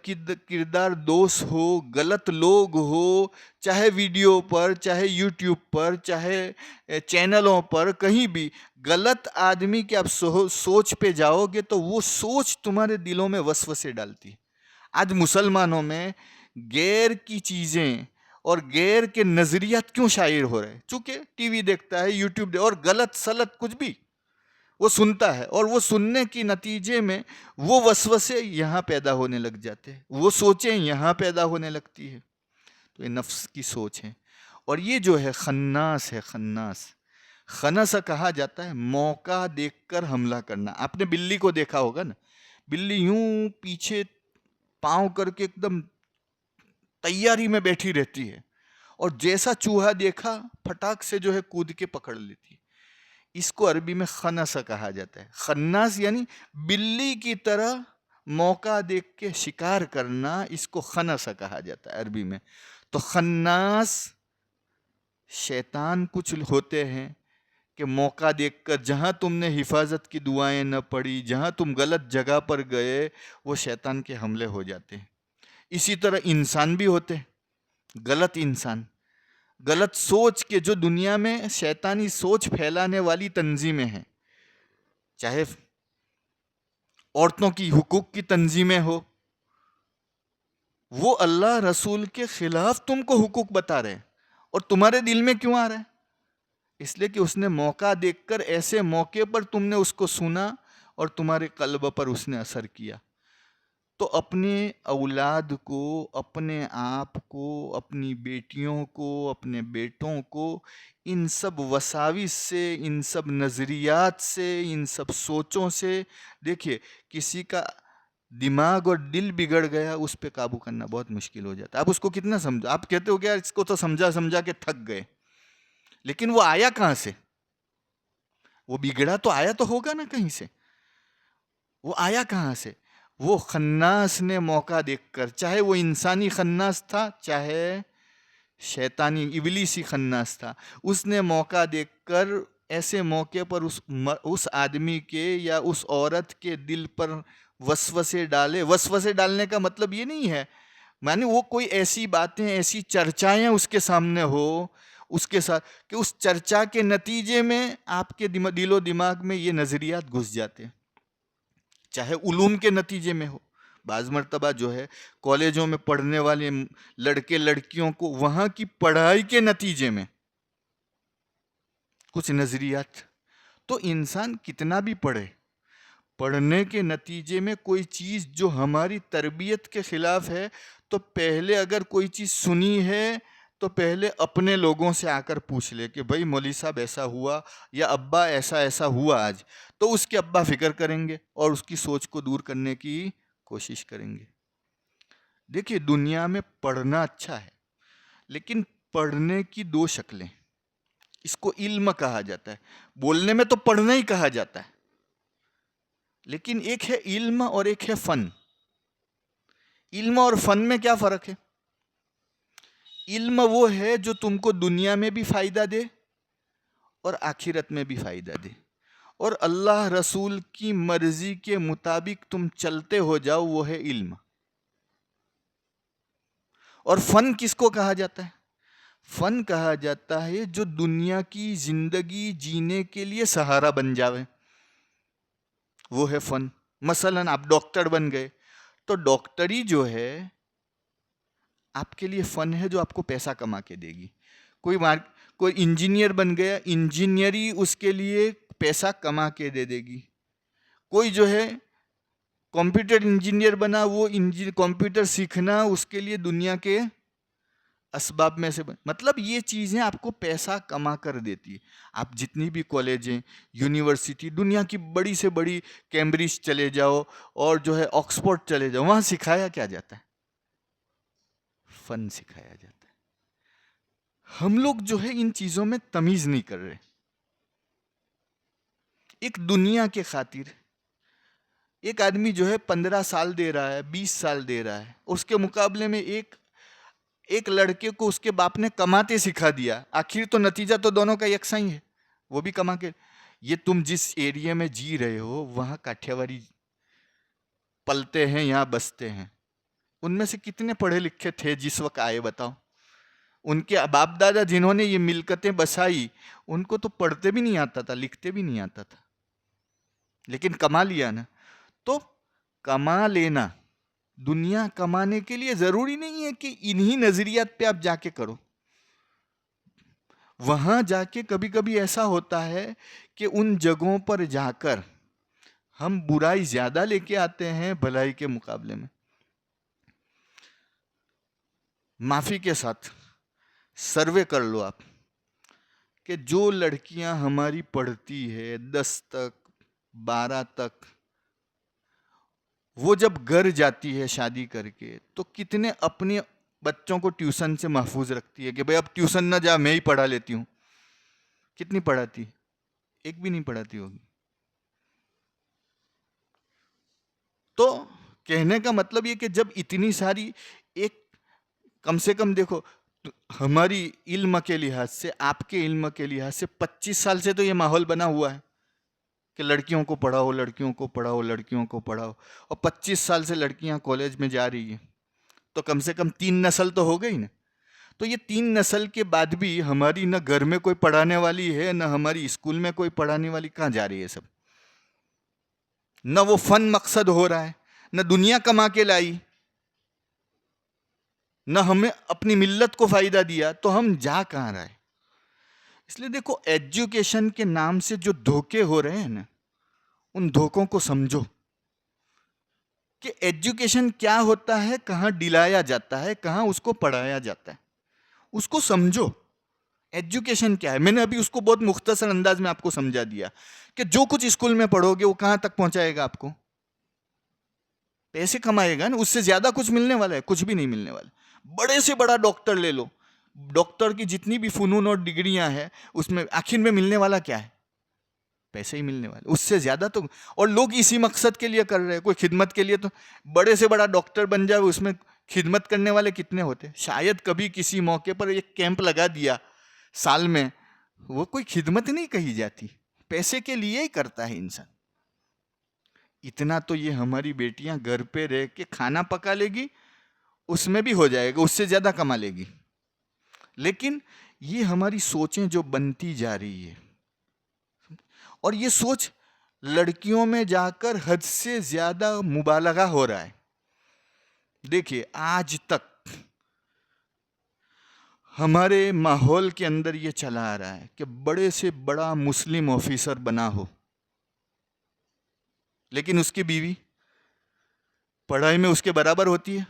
کردار دوست ہو، غلط لوگ ہو، چاہے ویڈیو پر، چاہے یوٹیوب پر، چاہے چینلوں پر، کہیں بھی غلط آدمی کے آپ سوچ پہ جاؤ گے تو وہ سوچ تمہارے دلوں میں وسوسے ڈالتی ہے. آج مسلمانوں میں غیر کی چیزیں، اور غیر کے نظریات کیوں شائع ہو رہے ہیں؟ چونکہ ٹی وی دیکھتا ہے، یوٹیوب اور غلط سلط کچھ بھی وہ سنتا ہے، اور وہ سننے کی نتیجے میں وہ وسوسے یہاں پیدا ہونے لگ جاتے ہیں، وہ سوچیں یہاں پیدا ہونے لگتی ہے. تو یہ نفس کی سوچ ہے. اور یہ جو ہے خناس ہے، خناس. خنس کہا جاتا ہے موقع دیکھ کر حملہ کرنا. آپ نے بلی کو دیکھا ہوگا نا، بلی یوں پیچھے پاؤں کر کے ایک دم تیاری میں بیٹھی رہتی ہے، اور جیسا چوہا دیکھا پھٹاک سے جو ہے کود کے پکڑ لیتی ہے. اس کو عربی میں خنس کہا جاتا ہے. خناس یعنی بلی کی طرح موقع دیکھ کے شکار کرنا، اس کو خنس کہا جاتا ہے عربی میں. تو خناس شیطان کچھ ہوتے ہیں کہ موقع دیکھ کر جہاں تم نے حفاظت کی دعائیں نہ پڑھی، جہاں تم غلط جگہ پر گئے، وہ شیطان کے حملے ہو جاتے ہیں. اسی طرح انسان بھی ہوتے ہیں، غلط انسان، غلط سوچ کے جو دنیا میں شیطانی سوچ پھیلانے والی تنظیمیں ہیں، چاہے عورتوں کی حقوق کی تنظیمیں ہو، وہ اللہ رسول کے خلاف تم کو حقوق بتا رہے ہیں، اور تمہارے دل میں کیوں آ رہا ہے؟ اس لیے کہ اس نے موقع دیکھ کر، ایسے موقع پر تم نے اس کو سنا اور تمہارے قلب پر اس نے اثر کیا. تو اپنے اولاد کو، اپنے آپ کو، اپنی بیٹیوں کو، اپنے بیٹوں کو ان سب وساوس سے، ان سب نظریات سے، ان سب سوچوں سے، دیکھیے کسی کا دماغ اور دل بگڑ گیا، اس پہ قابو کرنا بہت مشکل ہو جاتا ہے. آپ اس کو کتنا سمجھو، آپ کہتے ہو کہ یار اس کو تو سمجھا سمجھا کے تھک گئے، لیکن وہ آیا کہاں سے؟ وہ بگڑا تو آیا تو ہوگا نا کہیں سے. وہ آیا کہاں سے؟ وہ خناس نے موقع دیکھ کر، چاہے وہ انسانی خناس تھا، چاہے شیطانی ابلیسی خناس تھا، اس نے موقع دیکھ کر ایسے موقع پر اس آدمی کے یا اس عورت کے دل پر وسوسے ڈالے. وسوسے ڈالنے کا مطلب یہ نہیں ہے معنی وہ کوئی ایسی باتیں، ایسی چرچائیں اس کے سامنے ہو، اس کے ساتھ کہ اس چرچا کے نتیجے میں آپ کے دل و دماغ میں یہ نظریات گھس جاتے ہیں. چاہے علوم کے نتیجے میں ہو، بعض مرتبہ جو ہے کالجوں میں پڑھنے والے لڑکے لڑکیوں کو وہاں کی پڑھائی کے نتیجے میں کچھ نظریات. تو انسان کتنا بھی پڑھے، پڑھنے کے نتیجے میں کوئی چیز جو ہماری تربیت کے خلاف ہے، تو پہلے اگر کوئی چیز سنی ہے تو پہلے اپنے لوگوں سے آ کر پوچھ لے کہ بھائی مولوی صاحب ایسا ہوا، یا ابا ایسا ایسا ہوا آج. تو اس کے ابا فکر کریں گے اور اس کی سوچ کو دور کرنے کی کوشش کریں گے. دیکھیے دنیا میں پڑھنا اچھا ہے، لیکن پڑھنے کی دو شکلیں. اس کو علم کہا جاتا ہے، بولنے میں تو پڑھنا ہی کہا جاتا ہے، لیکن ایک ہے علم اور ایک ہے فن. علم اور فن میں کیا فرق ہے؟ علم وہ ہے جو تم کو دنیا میں بھی فائدہ دے اور آخرت میں بھی فائدہ دے، اور اللہ رسول کی مرضی کے مطابق تم چلتے ہو جاؤ، وہ ہے علم. اور فن کس کو کہا جاتا ہے؟ فن کہا جاتا ہے جو دنیا کی زندگی جینے کے لیے سہارا بن جاوے، وہ ہے فن. مثلا آپ ڈاکٹر بن گئے تو ڈاکٹری جو ہے آپ کے لیے فن ہے جو آپ کو پیسہ کما کے دے گی. کوئی انجینئر بن گیا، انجینئری اس کے لیے پیسہ کما کے دے دے گی. کوئی جو ہے کمپیوٹر انجینئر بنا، وہ کمپیوٹر سیکھنا اس کے لیے دنیا کے اسباب میں سے مطلب یہ چیزیں آپ کو پیسہ کما کر دیتی ہے. آپ جتنی بھی کالجیں، یونیورسٹی، دنیا کی بڑی سے بڑی کیمبرج چلے جاؤ اور جو ہے آکسفورڈ چلے جاؤ، وہاں سکھایا کیا جاتا ہے؟ فن سکھایا جاتا ہے. ہم لوگ جو ہے ان چیزوں میں تمیز نہیں کر رہے. ایک دنیا کے خاطر ایک آدمی جو ہے 15 سال دے رہا ہے، 20 سال دے رہا ہے، اس کے مقابلے میں ایک لڑکے کو اس کے باپ نے کماتے سکھا دیا، آخر تو نتیجہ تو دونوں کا یکساں ہی ہے، وہ بھی کما کے. یہ تم جس ایریا میں جی رہے ہو وہاں کاٹھیاواری پلتے ہیں، یہاں بستے ہیں، ان میں سے کتنے پڑھے لکھے تھے جس وقت آئے بتاؤ؟ ان کے باپ دادا جنہوں نے یہ ملکتیں بسائی، ان کو تو پڑھتے بھی نہیں آتا تھا، لکھتے بھی نہیں آتا تھا، لیکن کما لیا نا. تو کما لینا دنیا کمانے کے لیے ضروری نہیں ہے کہ انہی نظریات پہ آپ جا کے کرو. وہاں جا کے کبھی کبھی ایسا ہوتا ہے کہ ان جگہوں پر جا کر ہم برائی زیادہ لے کے آتے ہیں بھلائی کے مقابلے میں. معافی کے ساتھ سروے کر لو آپ کہ جو لڑکیاں ہماری پڑھتی ہے 10 تک 12 تک، وہ جب گھر جاتی ہے شادی کر کے تو کتنے اپنے بچوں کو ٹیوشن سے محفوظ رکھتی ہے کہ بھئی اب ٹیوشن نہ جا، میں ہی پڑھا لیتی ہوں. کتنی پڑھاتی؟ ایک بھی نہیں پڑھاتی ہوگی. تو کہنے کا مطلب یہ کہ جب اتنی ساری، ایک کم سے کم دیکھو ہماری علم کے لحاظ سے، آپ کے علم کے لحاظ سے 25 سال سے تو یہ ماحول بنا ہوا ہے کہ لڑکیوں کو پڑھاؤ، لڑکیوں کو پڑھاؤ، لڑکیوں کو پڑھاؤ. اور 25 سال سے لڑکیاں کالج میں جا رہی ہیں تو کم سے کم 3 نسل تو ہو گئی نا. تو یہ 3 نسل کے بعد بھی ہماری نہ گھر میں کوئی پڑھانے والی ہے، نہ ہماری اسکول میں کوئی پڑھانے والی. کہاں جا رہی ہے سب؟ نہ وہ فن مقصد ہو رہا ہے، نہ دنیا کما کے لائی، نہ ہمیں اپنی ملت کو فائدہ دیا، تو ہم جا کہاں رہے؟ اس لیے دیکھو ایجوکیشن کے نام سے جو دھوکے ہو رہے ہیں نا، ان دھوکوں کو سمجھو کہ ایجوکیشن کیا ہوتا ہے، کہاں ڈلایا جاتا ہے، کہاں اس کو پڑھایا جاتا ہے. اس کو سمجھو ایجوکیشن کیا ہے. میں نے ابھی اس کو بہت مختصر انداز میں آپ کو سمجھا دیا کہ جو کچھ اسکول میں پڑھو گے وہ کہاں تک پہنچائے گا آپ کو؟ پیسے کمائے گا نا، اس سے زیادہ کچھ ملنے والا ہے؟ کچھ بھی نہیں ملنے والا. بڑے سے بڑا ڈاکٹر لے لو، ڈاکٹر کی جتنی بھی فنون اور ڈگریاں ہیں اس میں آخر میں ملنے والا کیا ہے؟ پیسے ہی ملنے والے. اس سے زیادہ تو، اور لوگ اسی مقصد کے لیے کر رہے ہیں، کوئی خدمت کے لیے. تو بڑے سے بڑا ڈاکٹر بن جائے، اس میں خدمت کرنے والے کتنے ہوتے؟ شاید کبھی کسی موقع پر ایک کیمپ لگا دیا سال میں، وہ کوئی خدمت نہیں کہی جاتی، پیسے کے لیے ہی کرتا ہے انسان. اتنا تو یہ ہماری بیٹیاں گھر پہ رہ کے کھانا پکا لے گی، اس میں بھی ہو جائے گا، اس سے زیادہ کما لے گی. لیکن یہ ہماری سوچیں جو بنتی جا رہی ہے، اور یہ سوچ لڑکیوں میں جا کر حد سے زیادہ مبالغہ ہو رہا ہے. دیکھیے آج تک ہمارے ماحول کے اندر یہ چلا آ رہا ہے کہ بڑے سے بڑا مسلم آفیسر بنا ہو، لیکن اس کی بیوی پڑھائی میں اس کے برابر ہوتی ہے؟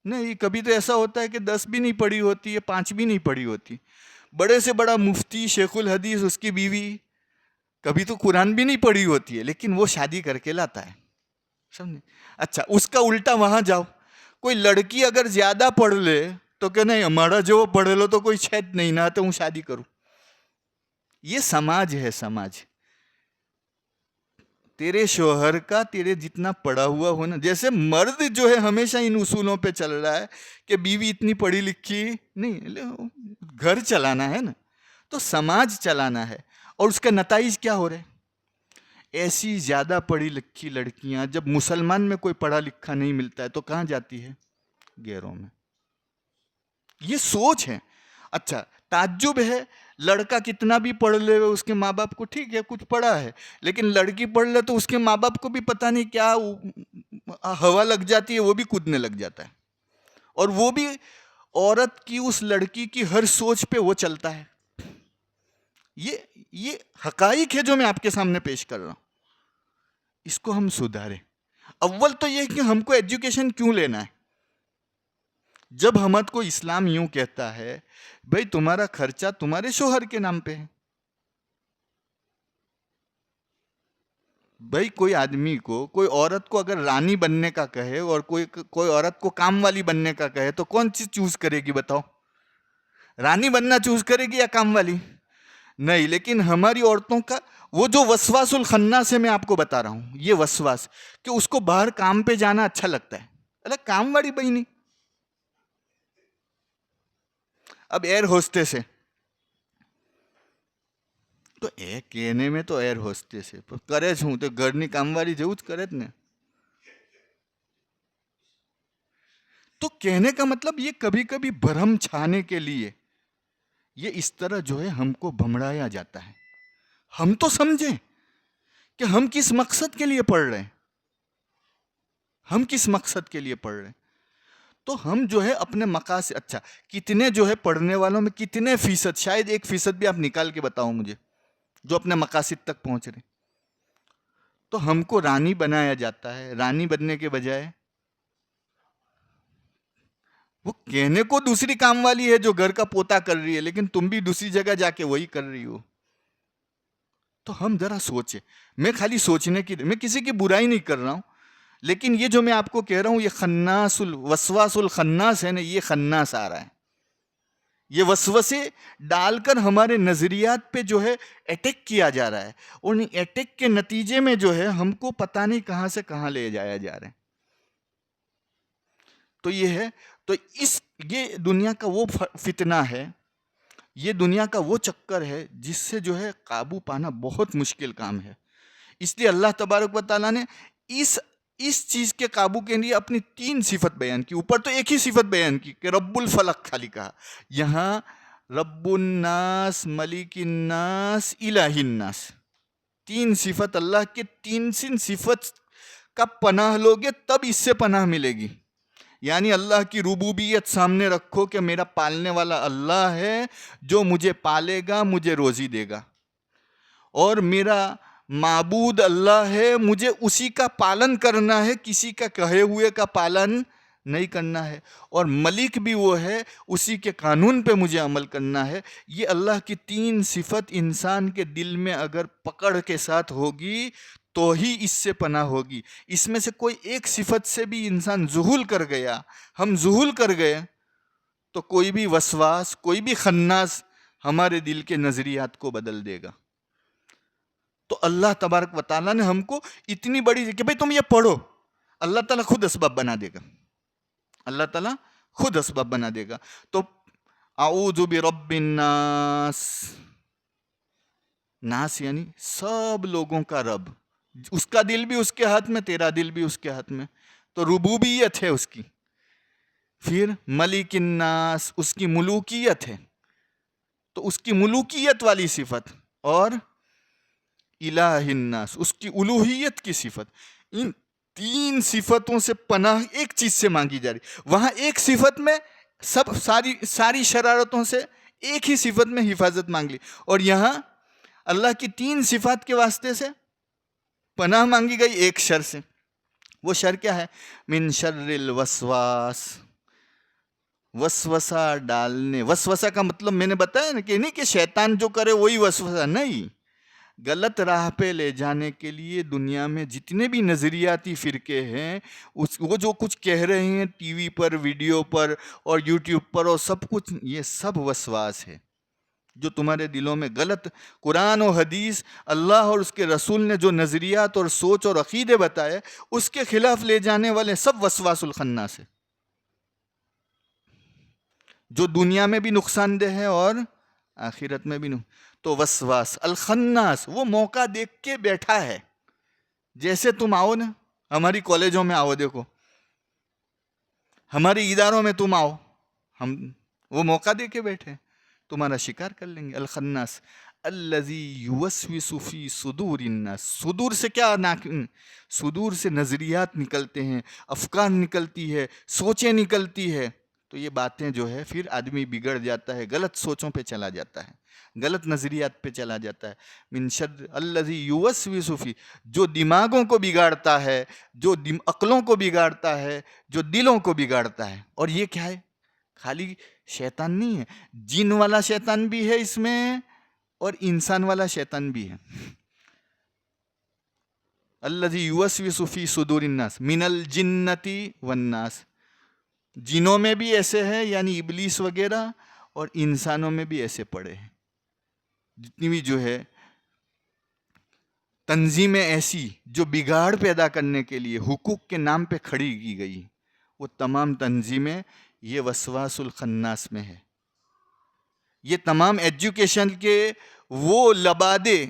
نہیں. کبھی تو ایسا ہوتا ہے کہ 10 بھی نہیں پڑھی ہوتی ہے، 5 بھی نہیں پڑھی ہوتی. بڑے سے بڑا مفتی شیخ الحدیث، اس کی بیوی کبھی تو قرآن بھی نہیں پڑھی ہوتی ہے، لیکن وہ شادی کر کے لاتا ہے. سمجھے؟ اچھا اس کا الٹا وہاں جاؤ، کوئی لڑکی اگر زیادہ پڑھ لے تو کہ نہیں ہمارا جو پڑھ لو تو کوئی شاید نہیں نہ تو ہوں شادی کروں. یہ سماج ہے. سماج تیرے شوہر کا تیرے جتنا پڑھا ہوا ہونا، جیسے مرد جو ہے ہمیشہ ان اصولوں پہ چل رہا ہے کہ بیوی اتنی پڑھی لکھی نہیں، گھر چلانا ہے نا، تو سماج چلانا ہے. اور اس کا نتائج کیا ہو رہے؟ ایسی زیادہ پڑھی لکھی لڑکیاں جب مسلمان میں کوئی پڑھا لکھا نہیں ملتا ہے تو کہاں جاتی ہے؟ گیروں میں. یہ سوچ ہے. اچھا تعجب ہے، لڑکا کتنا بھی پڑھ لے اس کے ماں باپ کو ٹھیک ہے کچھ پڑھا ہے، لیکن لڑکی پڑھ لے تو اس کے ماں باپ کو بھی پتہ نہیں کیا ہوا لگ جاتی ہے، وہ بھی کودنے لگ جاتا ہے. اور وہ بھی عورت کی، اس لڑکی کی ہر سوچ پہ وہ چلتا ہے. یہ حقائق ہے جو میں آپ کے سامنے پیش کر رہا ہوں. اس کو ہم سدھاریں. اول تو یہ کہ ہم کو ایجوکیشن کیوں لینا ہے؟ جب ہم کو اسلام یوں کہتا ہے بھئی تمہارا خرچہ تمہارے شوہر کے نام پہ ہے. بھئی کوئی آدمی کو، کوئی عورت کو اگر رانی بننے کا کہے اور کوئی عورت کو کام والی بننے کا کہے تو کون چیز چوز کرے گی بتاؤ؟ رانی بننا چوز کرے گی یا کام والی؟ نہیں. لیکن ہماری عورتوں کا وہ جو وسواس الخناس ہے، میں آپ کو بتا رہا ہوں، یہ وسواس کہ اس کو باہر کام پہ جانا اچھا لگتا ہے. ارے کام والی بہنی، اب ایئر ہوسٹس ہے تو کہنے میں تو ایئر ہوسٹس ہے کرے چھوں تو گھرنی کامواળી જેવું જ કરે જ ને. تو کہنے کا مطلب یہ کبھی کبھی بھرم چھانے کے لیے یہ اس طرح جو ہے ہم کو بھمڑایا جاتا ہے. ہم تو سمجھیں کہ ہم کس مقصد کے لیے پڑھ رہے ہیں. ہم کس مقصد کے لیے پڑھ رہے ہیں؟ تو ہم جو ہے اپنے مقاصد، اچھا کتنے جو ہے پڑھنے والوں میں کتنے فیصد، شاید 1% بھی آپ نکال کے بتاؤ مجھے، جو اپنے مقاصد تک پہنچ رہے. تو ہم کو رانی بنایا جاتا ہے، رانی بننے کے بجائے وہ کہنے کو دوسری کام والی ہے جو گھر کا پوتا کر رہی ہے، لیکن تم بھی دوسری جگہ جا کے وہی کر رہی ہو. تو ہم ذرا سوچیں. میں خالی سوچنے کی، میں کسی کی برائی نہیں کر رہا ہوں، لیکن یہ جو میں آپ کو کہہ رہا ہوں، یہ خناس الوسواس الخناس ہے نا، یہ خناس آ رہا ہے. یہ وسوسے ڈال کر ہمارے نظریات پہ جو ہے اٹیک کیا جا رہا ہے، اور اٹیک کے نتیجے میں جو ہے ہم کو پتہ نہیں کہاں سے کہاں لے جایا جا رہا ہے. تو یہ ہے، تو یہ دنیا کا وہ فتنہ ہے، یہ دنیا کا وہ چکر ہے جس سے جو ہے قابو پانا بہت مشکل کام ہے. اس لیے اللہ تبارک و تعالیٰ نے اس چیز کے قابو کے لیے اپنی 3 صفت بیان کی. اوپر تو ایک ہی صفت بیان کی کہ رب الفلق خالی کہا، یہاں رب الناس، ملک الناس، الہ الناس، 3 صفت اللہ کے 3 صفت کا پناہ لوگے تب اس سے پناہ ملے گی. یعنی اللہ کی ربوبیت سامنے رکھو کہ میرا پالنے والا اللہ ہے جو مجھے پالے گا، مجھے روزی دے گا، اور میرا معبود اللہ ہے، مجھے اسی کا پالن کرنا ہے، کسی کا کہے ہوئے کا پالن نہیں کرنا ہے، اور ملک بھی وہ ہے، اسی کے قانون پہ مجھے عمل کرنا ہے. یہ اللہ کی 3 صفت انسان کے دل میں اگر پکڑ کے ساتھ ہوگی تو ہی اس سے پناہ ہوگی. اس میں سے کوئی ایک صفت سے بھی انسان ذہول کر گیا، ہم ذہول کر گئے، تو کوئی بھی وسواس، کوئی بھی خناس ہمارے دل کے نظریات کو بدل دے گا. تو اللہ تبارک و تعالیٰ نے ہم کو اتنی بڑی کہ بھئی تم یہ پڑھو، اللہ تعالیٰ خود اسباب بنا دے گا، اللہ تعالیٰ خود اسباب بنا دے گا. تو اعوذ برب الناس، ناس یعنی سب لوگوں کا رب، اس کا دل بھی اس کے ہاتھ میں، تیرا دل بھی اس کے ہاتھ میں، تو ربوبیت ہے اس کی. پھر ملک الناس، اس کی ملوکیت ہے، تو اس کی ملوکیت والی صفت، اور الہ الناس، اس کی الوہیت کی صفت. ان 3 صفتوں سے پناہ ایک چیز سے مانگی جا رہی. وہاں ایک صفت میں ساری شرارتوں سے ایک ہی صفت میں حفاظت مانگ لی، اور یہاں اللہ کی 3 صفات کے واسطے سے پناہ مانگی گئی ایک شر سے. وہ شر کیا ہے؟ من شر الوسواس، وسوسہ ڈالنے. وسوسہ کا مطلب میں نے بتایا نا کہ نہیں کہ شیطان جو کرے وہی وسوسہ، نہیں. غلط راہ پہ لے جانے کے لیے دنیا میں جتنے بھی نظریاتی فرقے ہیں، وہ جو کچھ کہہ رہے ہیں ٹی وی پر، ویڈیو پر اور یوٹیوب پر اور سب کچھ، یہ سب وسواس ہے جو تمہارے دلوں میں غلط قرآن و حدیث، اللہ اور اس کے رسول نے جو نظریات اور سوچ اور عقیدے بتائے، اس کے خلاف لے جانے والے سب وسواس الخناس ہے، جو دنیا میں بھی نقصان دہ ہے اور آخرت میں بھی تو وسواس الخناس وہ موقع دیکھ کے بیٹھا ہے. جیسے تم آؤ نا، ہماری کالجوں میں آؤ، دیکھو ہماری اداروں میں تم آؤ، ہم وہ موقع دے کے بیٹھے، تمہارا شکار کر لیں گے. الخناس الذی یوسوس فی صدور الناس. صدور سے کیا؟ صدور سے نظریات نکلتے ہیں، افکار نکلتی ہے، سوچیں نکلتی ہے. تو یہ باتیں جو ہے پھر آدمی بگڑ جاتا ہے، غلط سوچوں پہ چلا جاتا ہے، غلط نظریات پہ چلا جاتا ہے. من شر الذی یوسوس فی، جو دماغوں کو بگاڑتا ہے، جو عقلوں کو بگاڑتا ہے، جو دلوں کو بگاڑتا ہے. اور یہ کیا ہے؟ خالی شیطان نہیں ہے، جن والا شیطان بھی ہے اس میں، اور انسان والا شیطان بھی ہے. الذی یوسوس فی صدور الناس من الجنۃ والناس. جنوں میں بھی ایسے ہیں یعنی ابلیس وغیرہ، اور انسانوں میں بھی ایسے پڑے ہیں. جتنی بھی جو ہے تنظیمیں ایسی جو بگاڑ پیدا کرنے کے لیے حقوق کے نام پہ کھڑی کی گئی، وہ تمام تنظیمیں یہ وسواس الخناس میں ہے. یہ تمام ایجوکیشن کے وہ لبادے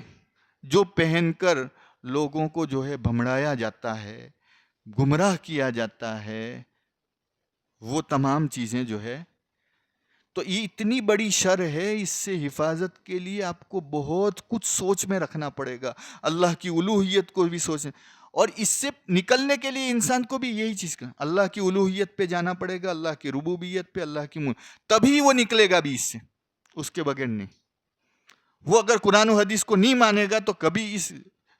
جو پہن کر لوگوں کو جو ہے بھمڑایا جاتا ہے، گمراہ کیا جاتا ہے، وہ تمام چیزیں جو ہے. تو یہ اتنی بڑی شر ہے، اس سے حفاظت کے لیے آپ کو بہت کچھ سوچ میں رکھنا پڑے گا. اللہ کی الوہیت کو بھی سوچیں، اور اس سے نکلنے کے لیے انسان کو بھی یہی چیز کا اللہ کی الوہیت پہ جانا پڑے گا، اللہ کی ربوبیت پہ، اللہ کی تبھی وہ نکلے گا بھی اس سے، اس کے بغیر نہیں۔ وہ اگر قرآن و حدیث کو نہیں مانے گا تو کبھی اس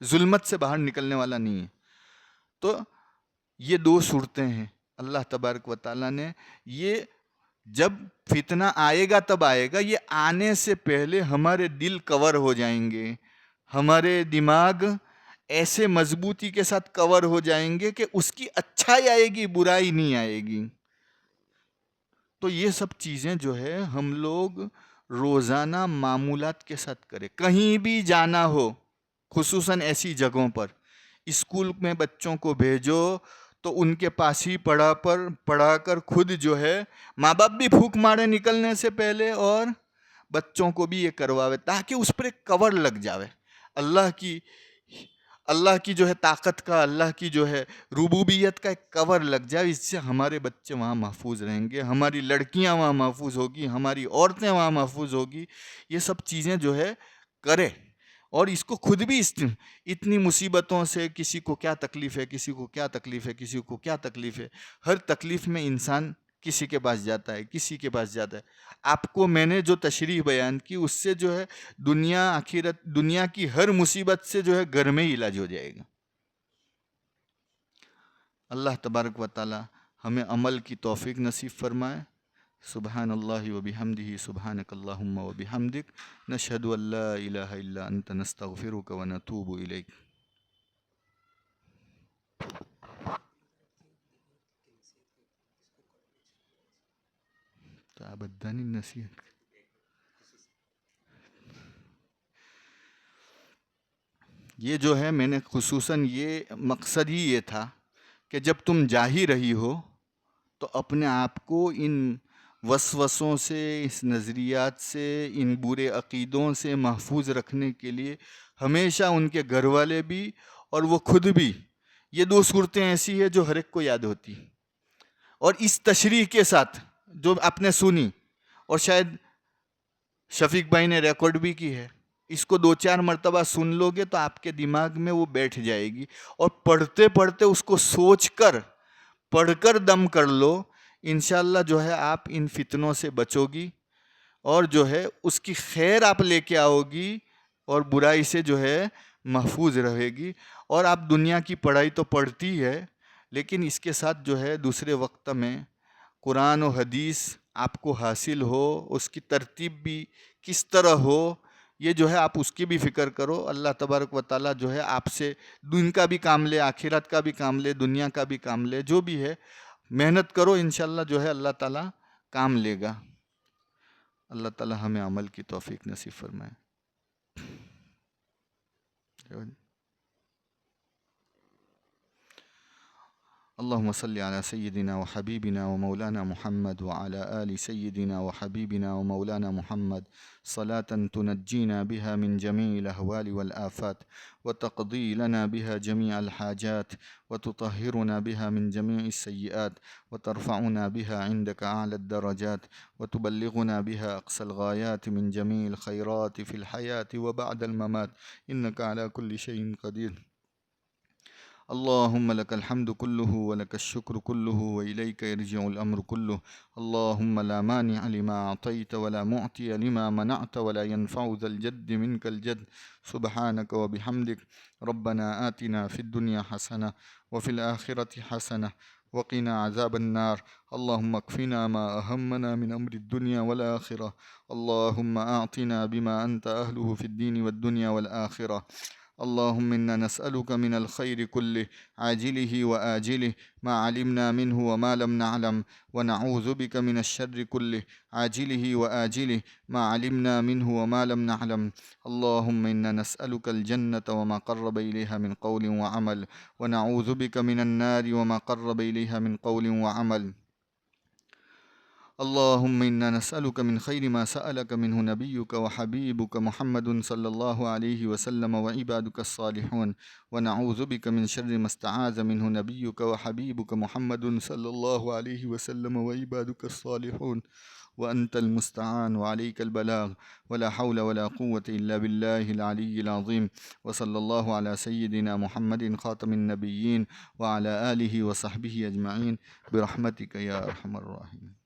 ظلمت سے باہر نکلنے والا نہیں ہے۔ تو یہ دو صورتیں ہیں اللہ تبارک و تعالیٰ نے، یہ جب فتنہ آئے گا تب آئے گا، یہ آنے سے پہلے ہمارے دل کور ہو جائیں گے، ہمارے دماغ ایسے مضبوطی کے ساتھ کور ہو جائیں گے کہ اس کی اچھائی آئے گی، برائی نہیں آئے گی۔ تو یہ سب چیزیں جو ہے ہم لوگ روزانہ معمولات کے ساتھ کریں۔ کہیں بھی جانا ہو، خصوصاً ایسی جگہوں پر، اسکول میں بچوں کو بھیجو تو ان کے پاس ہی پڑھا کر خود جو ہے ماں باپ بھی پھونک مارے نکلنے سے پہلے، اور بچوں کو بھی یہ کرواوے تاکہ اس پر ایک کور لگ جاوے، اللہ کی جو ہے طاقت کا، اللہ کی جو ہے ربوبیت کا ایک کور لگ جائے۔ اس سے ہمارے بچے وہاں محفوظ رہیں گے، ہماری لڑکیاں وہاں محفوظ ہوگی، ہماری عورتیں وہاں محفوظ ہوگی۔ یہ سب چیزیں جو ہے کرے، اور اس کو خود بھی اتنی مصیبتوں سے، کسی کو کیا تکلیف ہے، کسی کو کیا تکلیف ہے، کسی کو کیا تکلیف ہے، ہر تکلیف میں انسان کسی کے پاس جاتا ہے، کسی کے پاس جاتا ہے۔ آپ کو میں نے جو تشریح بیان کی اس سے جو ہے دنیا آخرت، دنیا کی ہر مصیبت سے جو ہے گھر میں ہی علاج ہو جائے گا۔ اللہ تبارک و تعالی ہمیں عمل کی توفیق نصیب فرمائے۔ سبحان اللہ و بحمدہ، سبحانک اللہم و بحمدک، نشہد ان لا الہ الا انت، نستغفرک و نتوب الیک۔ تعبدانی نصیحت، یہ جو ہے میں نے خصوصاً یہ مقصد ہی یہ تھا کہ جب تم جا ہی رہی ہو تو اپنے آپ کو ان وسوسوں سے، اس نظریات سے، ان برے عقیدوں سے محفوظ رکھنے کے لیے ہمیشہ ان کے گھر والے بھی اور وہ خود بھی، یہ دو صورتیں ایسی ہیں جو ہر ایک کو یاد ہوتی، اور اس تشریح کے ساتھ جو آپ نے سنی، اور شاید شفیق بھائی نے ریکارڈ بھی کی ہے، اس کو 2-4 مرتبہ سن لو گے تو آپ کے دماغ میں وہ بیٹھ جائے گی، اور پڑھتے پڑھتے اس کو سوچ کر، پڑھ کر دم کر لو، انشاءاللہ جو ہے آپ ان فتنوں سے بچو گی، اور جو ہے اس کی خیر آپ لے کے آؤ گی، اور برائی سے جو ہے محفوظ رہے گی۔ اور آپ دنیا کی پڑھائی تو پڑھتی ہے، لیکن اس کے ساتھ جو ہے دوسرے وقت میں قرآن و حدیث آپ کو حاصل ہو، اس کی ترتیب بھی کس طرح ہو، یہ جو ہے آپ اس کی بھی فکر کرو۔ اللہ تبارک و تعالیٰ جو ہے آپ سے دن کا بھی کام لے، آخرت کا بھی کام لے، دنیا کا بھی کام لے، جو بھی ہے محنت کرو، انشاءاللہ جو ہے اللہ تعالیٰ کام لے گا۔ اللہ تعالیٰ ہمیں عمل کی توفیق نصیب فرمائے۔ اللهم صل على سيدنا وحبيبنا ومولانا محمد وعلى آل سيدنا وحبيبنا ومولانا محمد، صلاة تنجينا بها من جميع الأهوال والآفات، وتقضي لنا بها جميع الحاجات، وتطهرنا بها من جميع السيئات، وترفعنا بها عندك أعلى الدرجات، وتبلغنا بها أقصى الغايات من جميع الخيرات في الحياة وبعد الممات، إنك على كل شيء قدير۔ اللهم لك الحمد كله ولك الشكر كله وإليك يرجع الأمر كله، اللهم لا مانع لما أعطيت ولا معطي لما منعت ولا ينفع ذا الجد منك الجد، سبحانك وبحمدك، ربنا آتنا في الدنيا حسنة وفي الآخرة حسنة وقنا عذاب النار، اللهم اكفنا ما أهمنا من أمر الدنيا والآخرة، اللهم أعطنا بما أنت أهله في الدين والدنيا والآخرة، اللهم إنا نسألك من الخير كله عاجله وآجله ما علمنا منه وما لم نعلم، ونعوذ بك من الشر كله عاجله وآجله ما علمنا منه وما لم نعلم، اللهم إنا نسألك الجنة وما قرب إليها من قول وعمل، ونعوذ بك من النار وما قرب إليها من قول وعمل، اللهم إنا نسألك من خير ما سألك منه نبيك وحبيبك محمد صلى الله عليه وسلم وعبادك الصالحون، ونعوذ بك من شر ما استعاذ منه نبيك وحبيبك محمد صلى الله عليه وسلم وعبادك الصالحون، وأنت المستعان وعليك البلاغ ولا حول ولا قوة إلا بالله العلي العظيم. وصلى الله على سيدنا محمد خاتم النبيين وعلى آله وصحبه أجمعين برحمتك يا أرحم الراحمين.